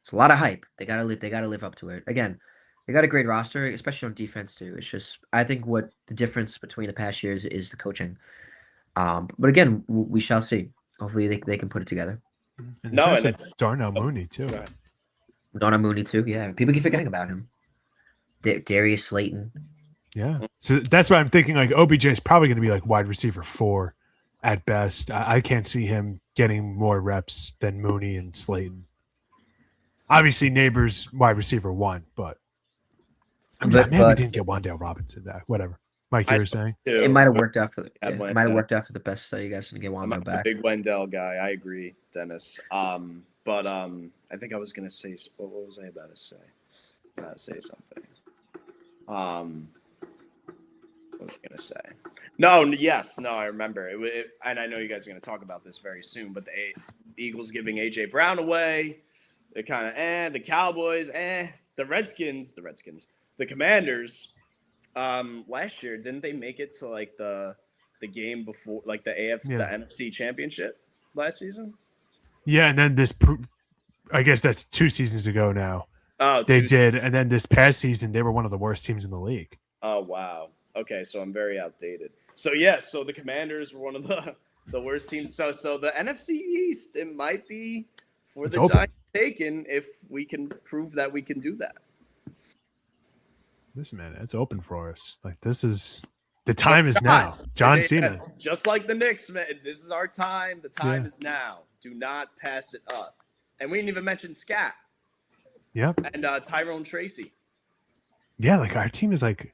It's a lot of hype. They gotta live up to it. Again, they got a great roster, especially on defense too. It's just I think what the difference between the past years is the coaching. But again, we shall see. Hopefully, they can put it together. And it's Darnell Mooney too. Darnell Mooney too. Yeah, people keep forgetting about him. Darius Slayton. Yeah, so that's why I'm thinking like OBJ is probably going to be like wide receiver 4 at best. I can't see him getting more reps than Mooney and Slayton. Obviously, Neighbors wide receiver 1, but we didn't get Wan'Dale Robinson back. Whatever. Mike, you were saying it might have worked out for the best. So you guys can get Wan'Dale back. I'm a big Wendell guy. I agree, Denis. But I think I was gonna say what was I about to say? Say something. What was I gonna say? No, I remember it. And I know you guys are gonna talk about this very soon. But the Eagles giving AJ Brown away. They're kind of the Cowboys, the Redskins, the Commanders. Last year, didn't they make it to like the game before, like the NFC Championship last season? Yeah, and then I guess that's 2 seasons ago now. Oh, they did, and then this past season they were one of the worst teams in the league. Oh wow. Okay, so I'm very outdated. So so the Commanders were one of the worst teams. So the NFC East, it might be for the Giants taken if we can prove that we can do that. Listen, man, it's open for us. Like the time is now. John Cena. Just like the Knicks, man. This is our time. The time is now. Do not pass it up. And we didn't even mention Scat. Yep. And Tyrone Tracy. Yeah, like our team is like,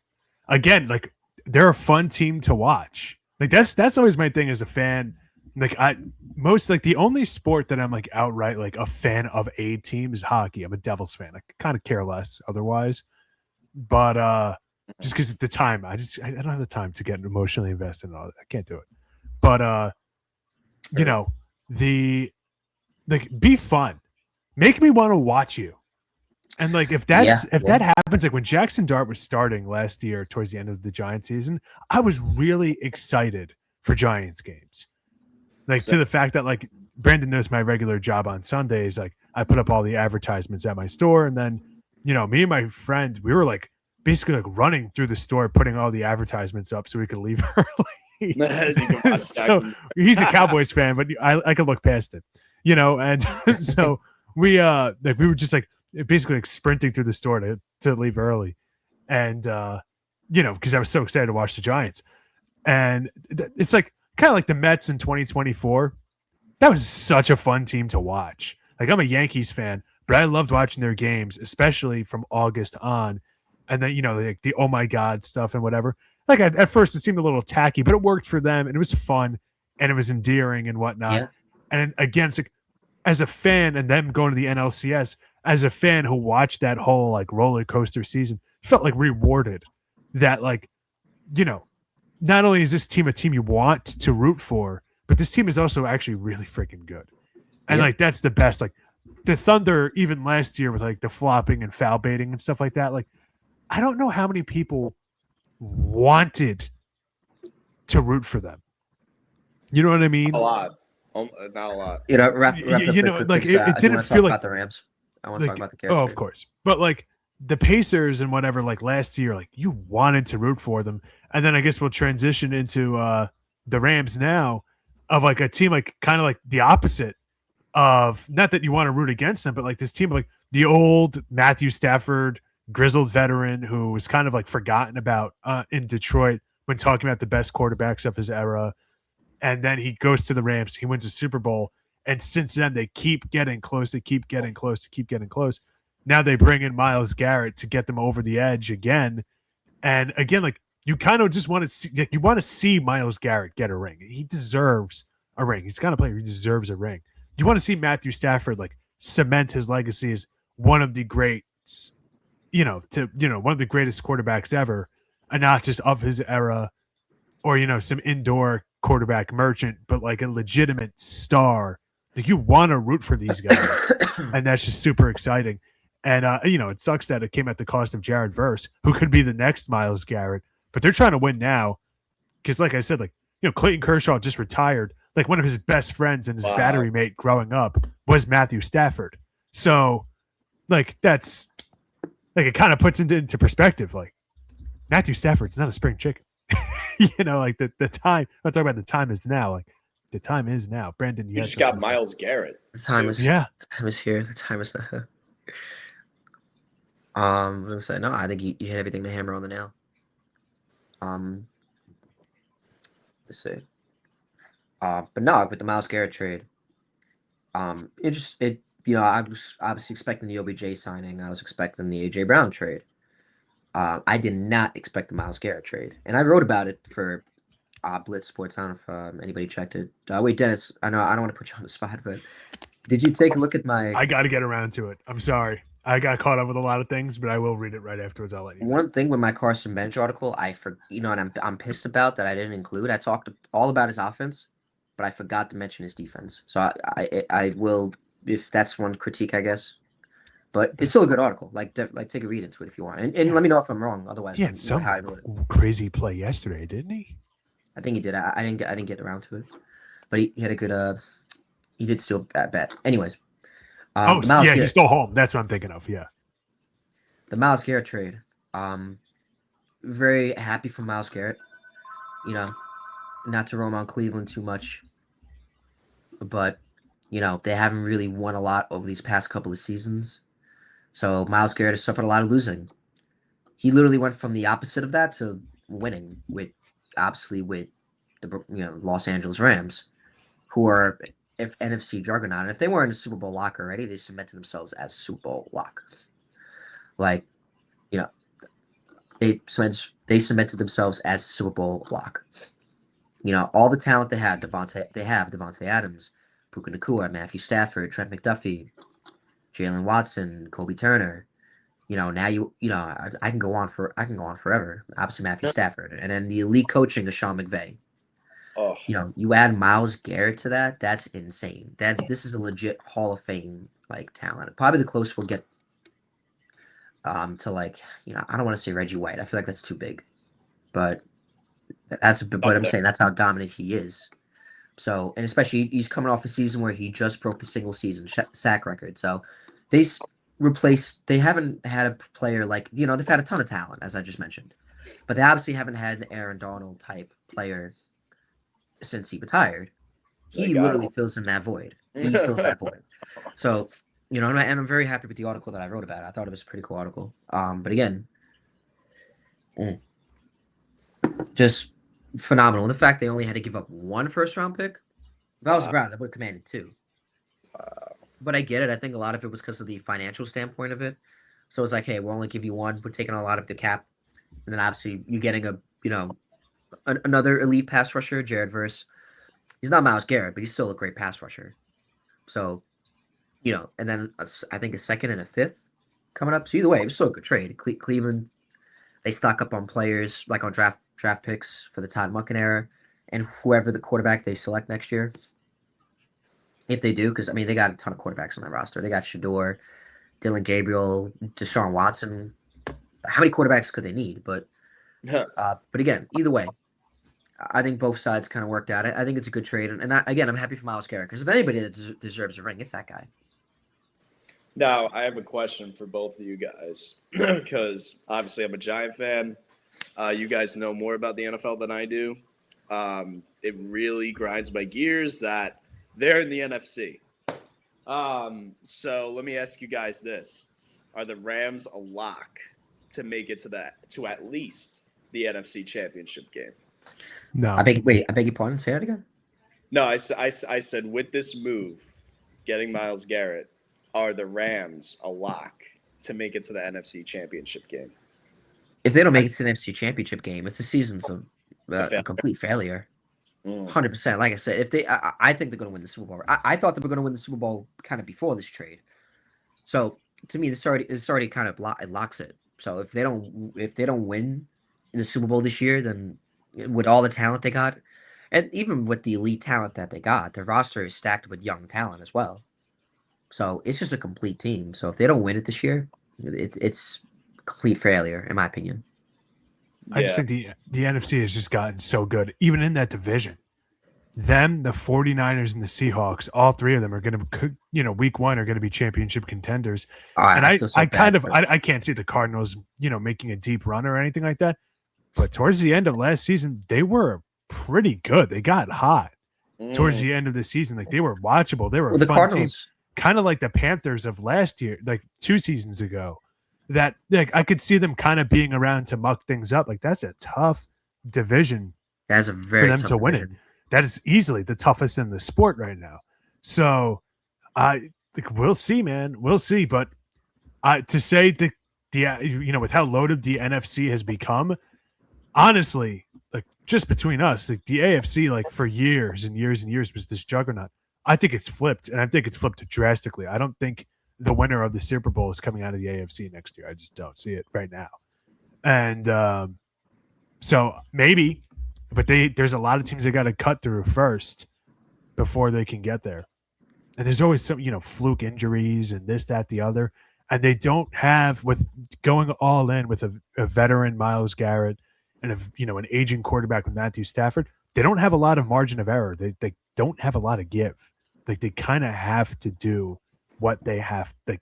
again, like they're a fun team to watch. Like that's always my thing as a fan. Like the only sport that I'm like outright like a fan of a team is hockey. I'm a Devils fan. I kind of care less otherwise. But just because at the time I don't have the time to get emotionally invested in all that. I can't do it. But you know, be fun. Make me want to watch you. And like if that happens, like when Jackson Dart was starting last year towards the end of the Giants season, I was really excited for Giants games. Like to the fact that like Brandon knows my regular job on Sundays, like I put up all the advertisements at my store, and then me and my friend, we were like basically like running through the store putting all the advertisements up so we could leave early. So he's a Cowboys fan, but I could look past it, and so we were just like basically like sprinting through the store to leave early, and because I was so excited to watch the Giants. And it's like kind of like the Mets in 2024. That was such a fun team to watch. Like I'm a Yankees fan, but I loved watching their games, especially from August on. And then like the oh my god stuff and whatever. Like at first it seemed a little tacky, but it worked for them and it was fun and it was endearing and whatnot. Yeah. And again, it's like as a fan and them going to the NLCS, as a fan who watched that whole like roller coaster season, felt like rewarded that like, not only is this team a team you want to root for, but this team is also actually really freaking good. And like, that's the best. Like the Thunder, even last year with like the flopping and foul baiting and stuff like that. Like, I don't know how many people wanted to root for them. You know what I mean? A lot. Not a lot. It didn't feel like about the Rams. I want to talk about the Garrett trade. Of course. But like the Pacers and whatever, like last year, like you wanted to root for them. And then I guess we'll transition into the Rams now of like a team like kind of like the opposite of not that you want to root against them, but like this team of like the old Matthew Stafford, grizzled veteran who was kind of like forgotten about in Detroit when talking about the best quarterbacks of his era. And then he goes to the Rams. He wins a Super Bowl. And since then, they keep getting close. They keep getting close. They keep getting close. Now they bring in Myles Garrett to get them over the edge again. And again, like you kind of just want to see, like, you want to see Myles Garrett get a ring. He deserves a ring. He's the kind of player who deserves a ring. You want to see Matthew Stafford like cement his legacy as one of the greats, one of the greatest quarterbacks ever, and not just of his era, or some indoor quarterback merchant, but like a legitimate star. Like you want to root for these guys, and that's just super exciting. And it sucks that it came at the cost of Jared Verse, who could be the next Myles Garrett. But they're trying to win now, because like I said, like Clayton Kershaw just retired. Like one of his best friends and his battery mate growing up was Matthew Stafford. So, like that's like it kind of puts it into perspective. Like Matthew Stafford's not a spring chicken. Like the time. I'm talking about the time is now. Like the time is now. Brandon, you just got Myles Garrett. The time is here. The time is now. I'm gonna say no. I think you hit everything to hammer on the nail. Let's see. But no, with the Myles Garrett trade, I was obviously expecting the OBJ signing. I was expecting the AJ Brown trade. I did not expect the Myles Garrett trade, and I wrote about it for Blitz Sports. I don't know if anybody checked it. Wait, Dennis, I know I don't want to put you on the spot, but did you take a look at my? I got to get around to it. I'm sorry. I got caught up with a lot of things, but I will read it right afterwards. I'll let you know. One thing with my Carson Bench article, and I'm pissed about that I didn't include. I talked all about his offense, but I forgot to mention his defense. So I will, if that's one critique, I guess. But it's still a good article. Like take a read into it if you want, and let me know if I'm wrong. Otherwise, he had some crazy play yesterday, didn't he? I think he did. I didn't get around to it, but he had a good. He did still bet. Anyways. He's still home. That's what I'm thinking of. Yeah. The Myles Garrett trade. Very happy for Myles Garrett. Not to roam on Cleveland too much, but they haven't really won a lot over these past couple of seasons. So Myles Garrett has suffered a lot of losing. He literally went from the opposite of that to winning with the Los Angeles Rams, who are if NFC juggernaut. And if they weren't in a Super Bowl lock already, they cemented themselves as Super Bowl lock. Like, you know, they cemented themselves as Super Bowl lock. You know, all the talent they have Devontae Adams, Puka Nacua, Matthew Stafford, Trent McDuffie, Jalen Watson, Kobe Turner. You know, now I can go on forever. Obviously Matthew Stafford, and then the elite coaching of Sean McVay. Oh, You know, you add Myles Garrett to that, that's insane. This is a legit Hall of Fame like talent. Probably the closest we'll get to, like, you know, I don't want to say Reggie White. I feel like that's too big. But I'm saying that's how dominant he is. So, and especially he's coming off a season where he just broke the single season sack record. So they haven't had a player like, you know, they've had a ton of talent, as I just mentioned, but they obviously haven't had an Aaron Donald type player since he retired. He literally fills in that void. He fills that void. So, you know, and I'm very happy with the article that I wrote about it. I thought it was a pretty cool article. But again, just phenomenal. The fact they only had to give up 1 first-round pick, if I was Browns, I would have commanded 2. But I get it. I think a lot of it was because of the financial standpoint of it. So it's like, hey, we'll only give you 1. We're taking a lot of the cap. And then obviously you're getting another elite pass rusher, Jared Verse. He's not Myles Garrett, but he's still a great pass rusher. So, you know, and then I think a 2nd and a 5th coming up. So either way, it was still a good trade. Cleveland, they stock up on players, like on draft picks for the Todd Monken era, and whoever the quarterback they select next year. If they do, because, I mean, they got a ton of quarterbacks on their roster. They got Shador, Dylan Gabriel, Deshaun Watson. How many quarterbacks could they need? But again, either way, I think both sides kind of worked out. I think it's a good trade. And again, I'm happy for Myles Garrett, because if anybody that deserves a ring, it's that guy. Now, I have a question for both of you guys, because obviously I'm a Giant fan. You guys know more about the NFL than I do. It really grinds my gears that they're in the NFC. So let me ask you guys this. Are the Rams a lock to make it to at least the NFC Championship game? No. I beg your pardon. Say that again. No, I said with this move, getting Myles Garrett, are the Rams a lock to make it to the NFC Championship game? If they don't make it to the NFC Championship game, it's a season's a complete failure. 100%. Like I said, if I think they're going to win the Super Bowl. I thought they were going to win the Super Bowl kind of before this trade. So to me, this already kind of locks it. So if they don't win in the Super Bowl this year, then with all the talent they got, and even with the elite talent that they got, their roster is stacked with young talent as well. So it's just a complete team. So if they don't win it this year, it's complete failure, in my opinion. I just think the NFC has just gotten so good, even in that division. Them, the 49ers, and the Seahawks, all 3 of them are going to, week 1 are going to be championship contenders. And I can't see the Cardinals, making a deep run or anything like that. But towards the end of last season, they were pretty good. They got hot towards the end of the season. Like, they were watchable. They were a fun Cardinals team. Kind of like the Panthers of last year, like 2 seasons ago. That, like, I could see them kind of being around to muck things up. Like, that's a tough division. That's a very for them tough to win division. it. That is easily the toughest in the sport right now. So, we'll see, man. We'll see. But to say that with how loaded the NFC has become, honestly, like, just between us, like, the AFC, like, for years and years and years was this juggernaut. I think it's flipped, and I think it's flipped drastically. I don't think the winner of the Super Bowl is coming out of the AFC next year. I just don't see it right now. And so maybe, but there's a lot of teams they got to cut through first before they can get there. And there's always some, fluke injuries and this, that, the other. And they don't have, with going all in with a veteran Myles Garrett and an aging quarterback with Matthew Stafford, they don't have a lot of margin of error. They don't have a lot of give. Like, they kind of have to do what they have. Like,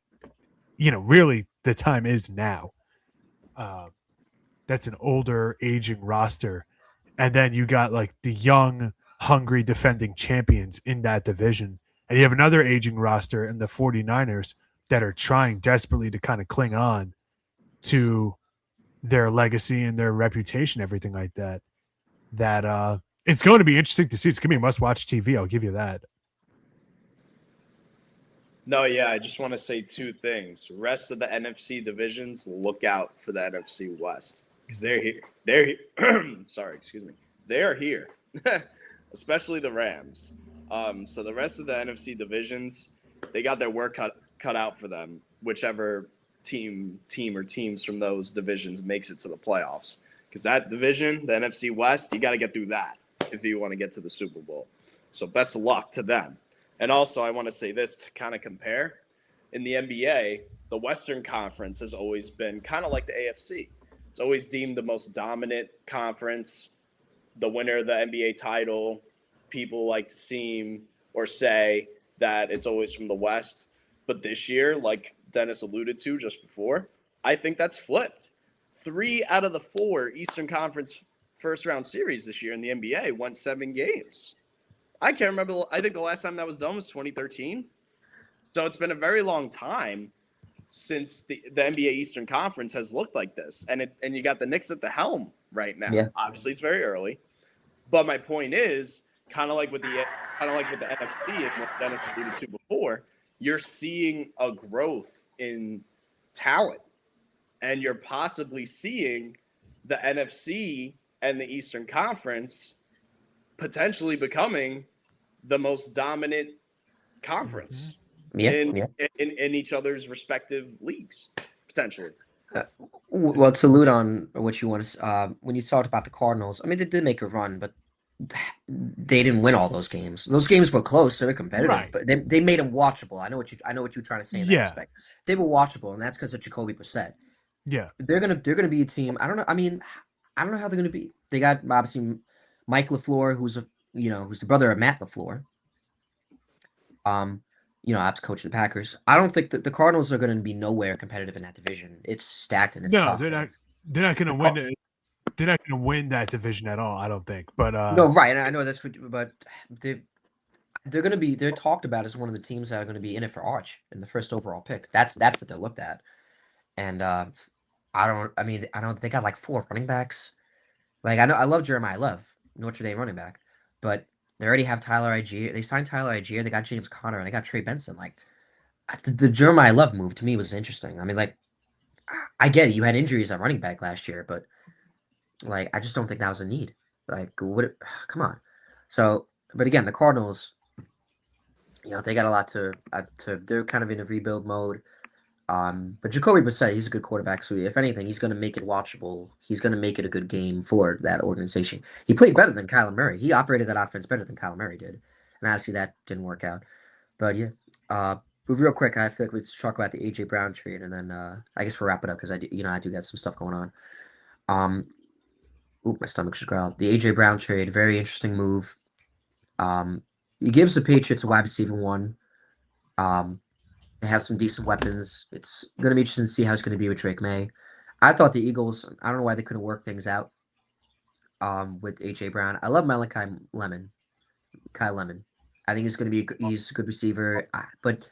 really the time is now. That's an older, aging roster. And then you got, like, the young, hungry defending champions in that division. And you have another aging roster in the 49ers that are trying desperately to kind of cling on to their legacy and their reputation, everything like that. That it's going to be interesting to see. It's going to be a must-watch TV. I'll give you that. No, yeah, I just want to say two things. Rest of the NFC divisions, look out for the NFC West because they're here. They're here. Sorry, excuse me. They are here, especially the Rams. So the rest of the NFC divisions, they got their work cut out for them. Whichever team or teams from those divisions makes it to the playoffs, because that division, the NFC West, you got to get through that if you want to get to the Super Bowl. So best of luck to them. And also, I want to say this to kind of compare. In the NBA, the Western Conference has always been kind of like the AFC. It's always deemed the most dominant conference. The winner of the NBA title, people like to seem or say that it's always from the West. But this year, like Denis alluded to just before, I think that's flipped. 3 out of the 4 Eastern Conference first-round series this year in the NBA went 7 games. I can't remember. I think the last time that was done was 2013. So it's been a very long time since the NBA Eastern Conference has looked like this. And you got the Knicks at the helm right now. Yeah. Obviously, it's very early. But my point is, kind of like with the NFC and what Denis alluded to before, you're seeing a growth in talent. And you're possibly seeing the NFC and the Eastern Conference potentially becoming the most dominant conference in each other's respective leagues, potentially. Well, to allude on what you want to, when you talked about the Cardinals, I mean, they did make a run, but they didn't win all those games. Those games were close; they were competitive, Right. But they made them watchable. I know what you're trying to say in that respect. They were watchable, and that's because of Jacoby Brissett. Yeah, they're gonna be a team. I don't know. I mean, I don't know how they're gonna be. They got obviously Mike LaFleur, who's the brother of Matt LaFleur. After coaching the Packers, I don't think that the Cardinals are going to be nowhere competitive in that division. It's stacked and it's tough. They're not going to win it. They're not going to win that division at all. I don't think. But no, right. And I know that's what, but they're going to be. They're talked about as one of the teams that are going to be in it for Arch in the first overall pick. That's what they're looked at. And they got like 4 running backs. Like I love Jeremiah Love, Notre Dame running back, but they already have Tyler Algier. They signed Tyler Algier. They got James Conner and they got Trey Benson. Like the Jeremiah Love move to me was interesting. I mean, like I get it. You had injuries at running back last year, but like I just don't think that was a need. Like what? Come on. So, but again, the Cardinals, they got a lot to. They're kind of in a rebuild mode. But Jacoby Brissett, he's a good quarterback. So if anything, he's going to make it watchable. He's going to make it a good game for that organization. He played better than Kyler Murray. He operated that offense better than Kyler Murray did. And obviously that didn't work out. But yeah, real quick, I feel like we should talk about the AJ Brown trade, and then I guess we'll wrap it up because I do got some stuff going on. My stomach just growled. The AJ Brown trade, very interesting move. He gives the Patriots a wide receiver 1. They have some decent weapons. It's going to be interesting to see how it's going to be with Drake May. I thought the Eagles, I don't know why they couldn't work things out with A.J. Brown. I love Kyle Lemon. I think he's a good receiver, but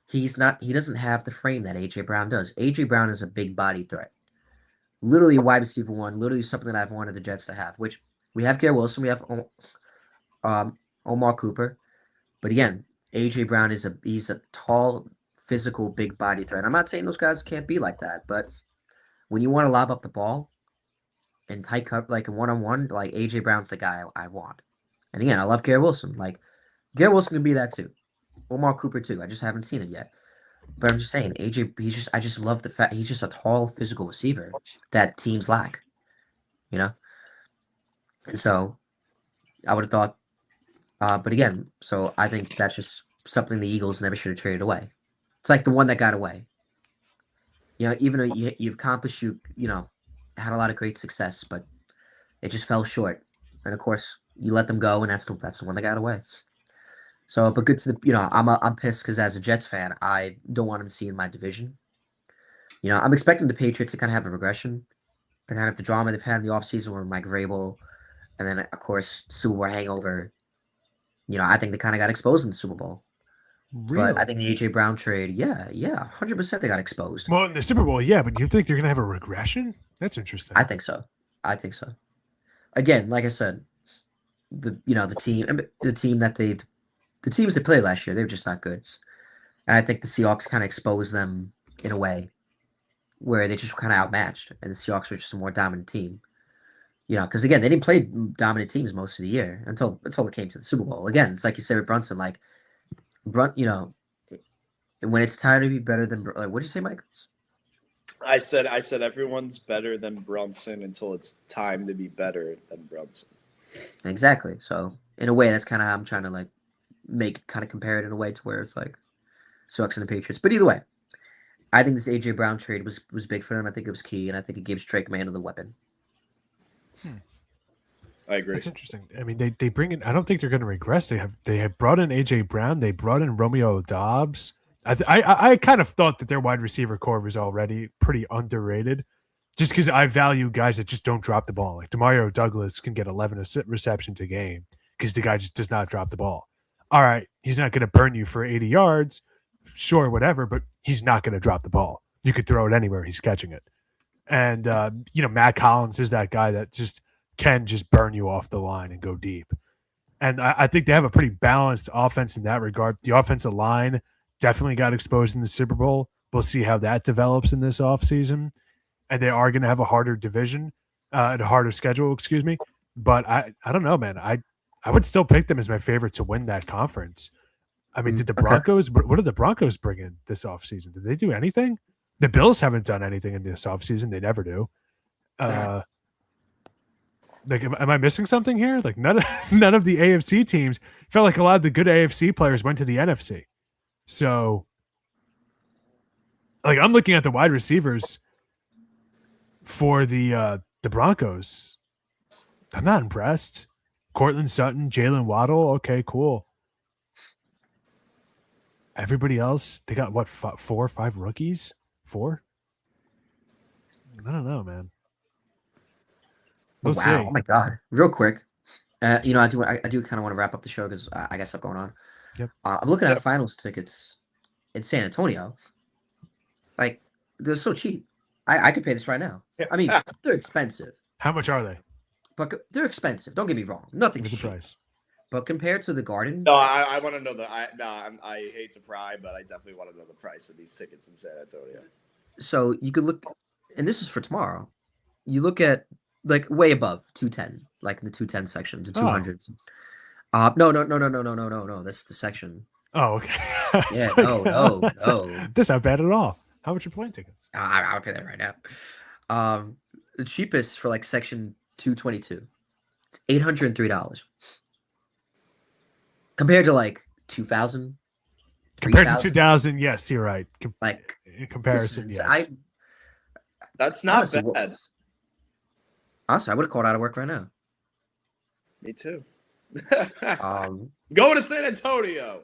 he doesn't have the frame that A.J. Brown does. A.J. Brown is a big body threat. Literally a wide receiver 1, literally something that I've wanted the Jets to have, which we have Garrett Wilson, we have Omar Cooper. But again, A.J. Brown he's a tall, physical, big body threat. I'm not saying those guys can't be like that, but when you want to lob up the ball and tight cut like a one-on-one, like AJ Brown's the guy I want. And again, I love Garrett Wilson. Like Garrett Wilson can be that too. Omar Cooper too. I just haven't seen it yet. But I'm just saying, AJ, I just love the fact he's just a tall, physical receiver that teams lack. And so I would have thought, but again, so I think that's just something the Eagles never should have traded away. It's like the one that got away. Even though you've accomplished, had a lot of great success, but it just fell short. And of course, you let them go, and that's the one that got away. So, but good to the, I'm pissed because as a Jets fan, I don't want them to see in my division. I'm expecting the Patriots to kind of have a regression. The kind of the drama they've had in the offseason with Mike Vrabel, and then of course Super Bowl hangover. I think they kind of got exposed in the Super Bowl. Really? But I think the AJ Brown trade, 100% they got exposed. Well, in the Super Bowl, yeah, but you think they're going to have a regression? That's interesting. I think so. Again, like I said, the teams they played last year, they were just not good. And I think the Seahawks kind of exposed them in a way where they just kind of outmatched, and the Seahawks were just a more dominant team. Because again, they didn't play dominant teams most of the year until it came to the Super Bowl. Again, it's like you said with Brunson, like when it's time to be better than like, what'd you say, Mike? I said everyone's better than Brunson until it's time to be better than Brunson. Exactly. So in a way, that's kind of how I'm trying to like compare it in a way to where it's like Seahawks and the Patriots. But either way, I think this AJ Brown trade was big for them. I think it was key, and I think it gives Drake May another weapon. I agree. It's interesting. I mean, they bring in. I don't think they're going to regress. They have brought in AJ Brown. They brought in Romeo Dobbs. I kind of thought that their wide receiver core was already pretty underrated, just because I value guys that just don't drop the ball. Like Demario Douglas can get 11 receptions a game because the guy just does not drop the ball. All right, he's not going to burn you for 80 yards, sure, whatever, but he's not going to drop the ball. You could throw it anywhere; he's catching it. And Matt Collins is that guy that just can just burn you off the line and go deep. And I think they have a pretty balanced offense in that regard. The offensive line definitely got exposed in the Super Bowl. We'll see how that develops in this offseason. And they are going to have a harder division, a harder schedule, excuse me. But I don't know, man. I would still pick them as my favorite to win that conference. I mean, did the Broncos, what did the Broncos bring in this offseason? Did they do anything? The Bills haven't done anything in this offseason. They never do. Like, am I missing something here? Like, none of the AFC teams felt like a lot of the good AFC players went to the NFC. So, like, I'm looking at the wide receivers for the Broncos. I'm not impressed. Cortland Sutton, Jalen Waddle. Okay, cool. Everybody else, they got what, 4 or 5 rookies? 4? I don't know, man. We'll see. Oh my God! Real quick, I do kind of want to wrap up the show because I got stuff going on. Yep. I'm looking at finals tickets in San Antonio. Like, they're so cheap. I could pay this right now. I mean, they're expensive. How much are they? But they're expensive. Don't get me wrong. Nothing's What's the cheap. price? But compared to the Garden, no, I want to know I hate to pry, but I definitely want to know the price of these tickets in San Antonio. So you could look, and this is for tomorrow. You look at like way above 210, like in the 210 section, the 200s. No. That's the section. Oh, okay. Yeah, no. That's not bad at all. How much are plane tickets? I would pay that right now. The cheapest for like section 222, it's $803. Compared to like 2000. Compared to 2000, yes, you're right. Like in comparison, yes. That's not bad. Honestly, I would have called out of work right now. Me too. Going to San Antonio.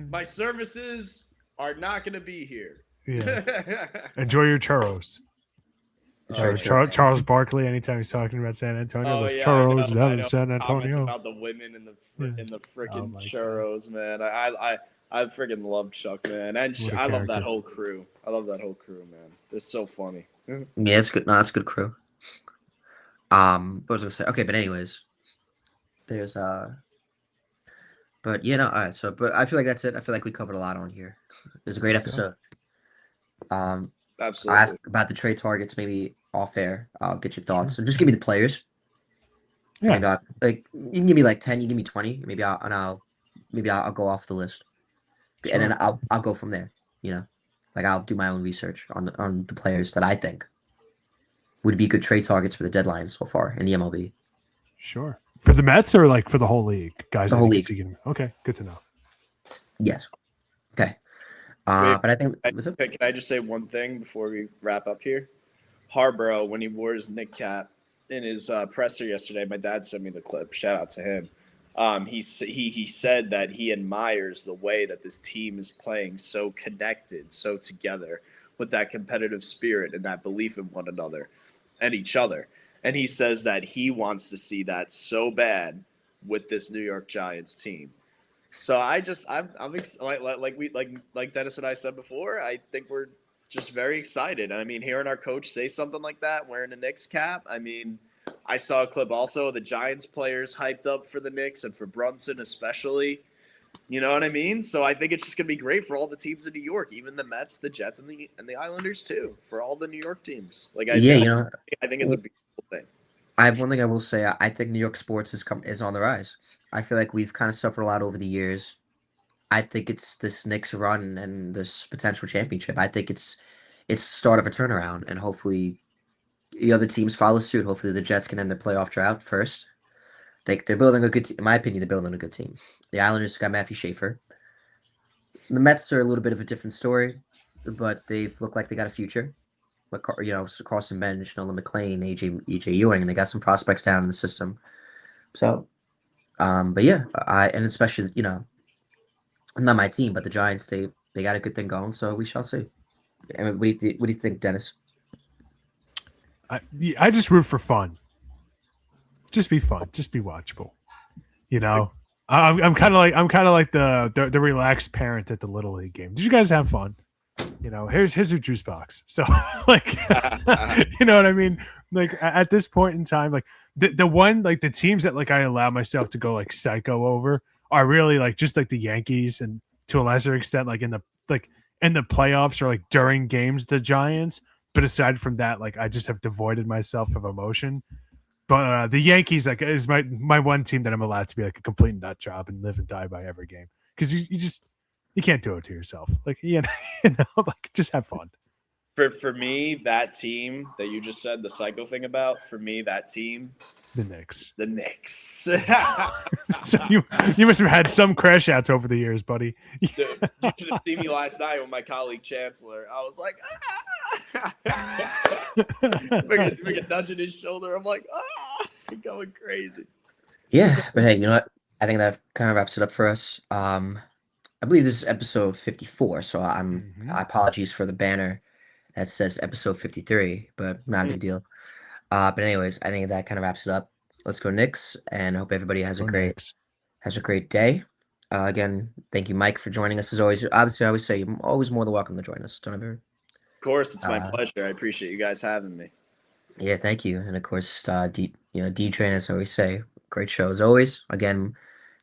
My services are not going to be here. Yeah. Enjoy your churros. Charles Barkley, anytime he's talking about San Antonio, churros down in San Antonio. About the women in the freaking churros, man. I freaking love Chuck, man, and I love that whole crew. Man. They're so funny. Yeah, it's good. No, it's a good crew. What was I gonna say? Okay, but anyways, there's but all right. So, but I feel like that's it. I feel like we covered a lot on here. It was a great episode. Absolutely. I'll ask about the trade targets maybe off air. I'll get your thoughts. So just give me the players. Yeah. Maybe like you can give me like 10. You give me 20. Maybe I'll go off the list, and then I'll go from there. Like I'll do my own research on the players that I think would be good trade targets for the deadline so far in the MLB. Sure. For the Mets or like for the whole league, guys? The whole league. Okay, good to know. Yes. Okay. But I think. Can I just say one thing before we wrap up here? Harborough, when he wore his Knick cap in his presser yesterday, my dad sent me the clip. Shout out to him. He said that he admires the way that this team is playing so connected, so together, with that competitive spirit and that belief in one another and each other. And he says that he wants to see that so bad with this New York Giants team. So I'm like Dennis and I said before, I think we're just very excited. I mean, hearing our coach say something like that, wearing a Knicks cap, I mean, I saw a clip also of the Giants players hyped up for the Knicks and for Brunson especially. You know what I mean? So I think it's just going to be great for all the teams in New York, even the Mets, the Jets, and the Islanders too, for all the New York teams. Like, I think it's a beautiful thing. I have one thing I will say. I think New York sports is on the rise. I feel like we've kind of suffered a lot over the years. I think it's this Knicks run and this potential championship. I think it's the start of a turnaround, and hopefully the other teams follow suit. Hopefully the Jets can end their playoff drought first. They're building a good team. In my opinion, they're building a good team. The Islanders got Matthew Schaefer. The Mets are a little bit of a different story, but they look like they got a future. But Carson Bench, Nolan McLean, EJ Ewing, and they got some prospects down in the system. So, but yeah, and especially not my team, but the Giants, they got a good thing going. So we shall see. I mean, what do you think, Dennis? I just root for fun. Just be fun. Just be watchable. I'm kind of like the relaxed parent at the Little League game. Did you guys have fun? Here's your juice box. So like, you know what I mean? Like at this point in time, like the teams that like I allow myself to go like psycho over are really like just like the Yankees, and to a lesser extent like in the playoffs or like during games the Giants. But aside from that, like I just have devoided myself of emotion. But the Yankees like is my one team that I'm allowed to be like a complete nut job and live and die by every game, because you can't do it to yourself. Like like just have fun. For me, that team that you just said the psycho thing about, for me that team, the Knicks. So you must have had some crash outs over the years, buddy. Dude, you should have seen me last night with my colleague Chancellor. I was like, freaking nudging his shoulder. I'm like, going crazy. Yeah, but hey, you know what? I think that kind of wraps it up for us. I believe this is episode 54, so I apologize for the banner that says episode 53, but not a big deal. But anyways, I think that kind of wraps it up. Let's go Knicks, and I hope everybody has a great day. Again, thank you, Mike, for joining us as always. Obviously, I always say you're always more than welcome to join us. Of course, it's my pleasure. I appreciate you guys having me. Yeah, thank you. And of course, D-Train, as I always say, great show as always. Again,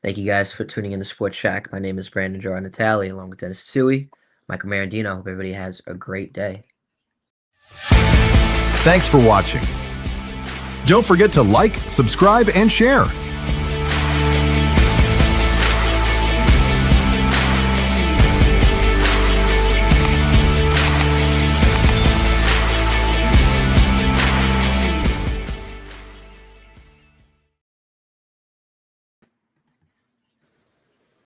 thank you guys for tuning in to SportsShack. My name is Brandon Jar Natali, along with Denis Tui, Michael Marandino. Hope everybody has a great day. Thanks for watching. Don't forget to like, subscribe, and share.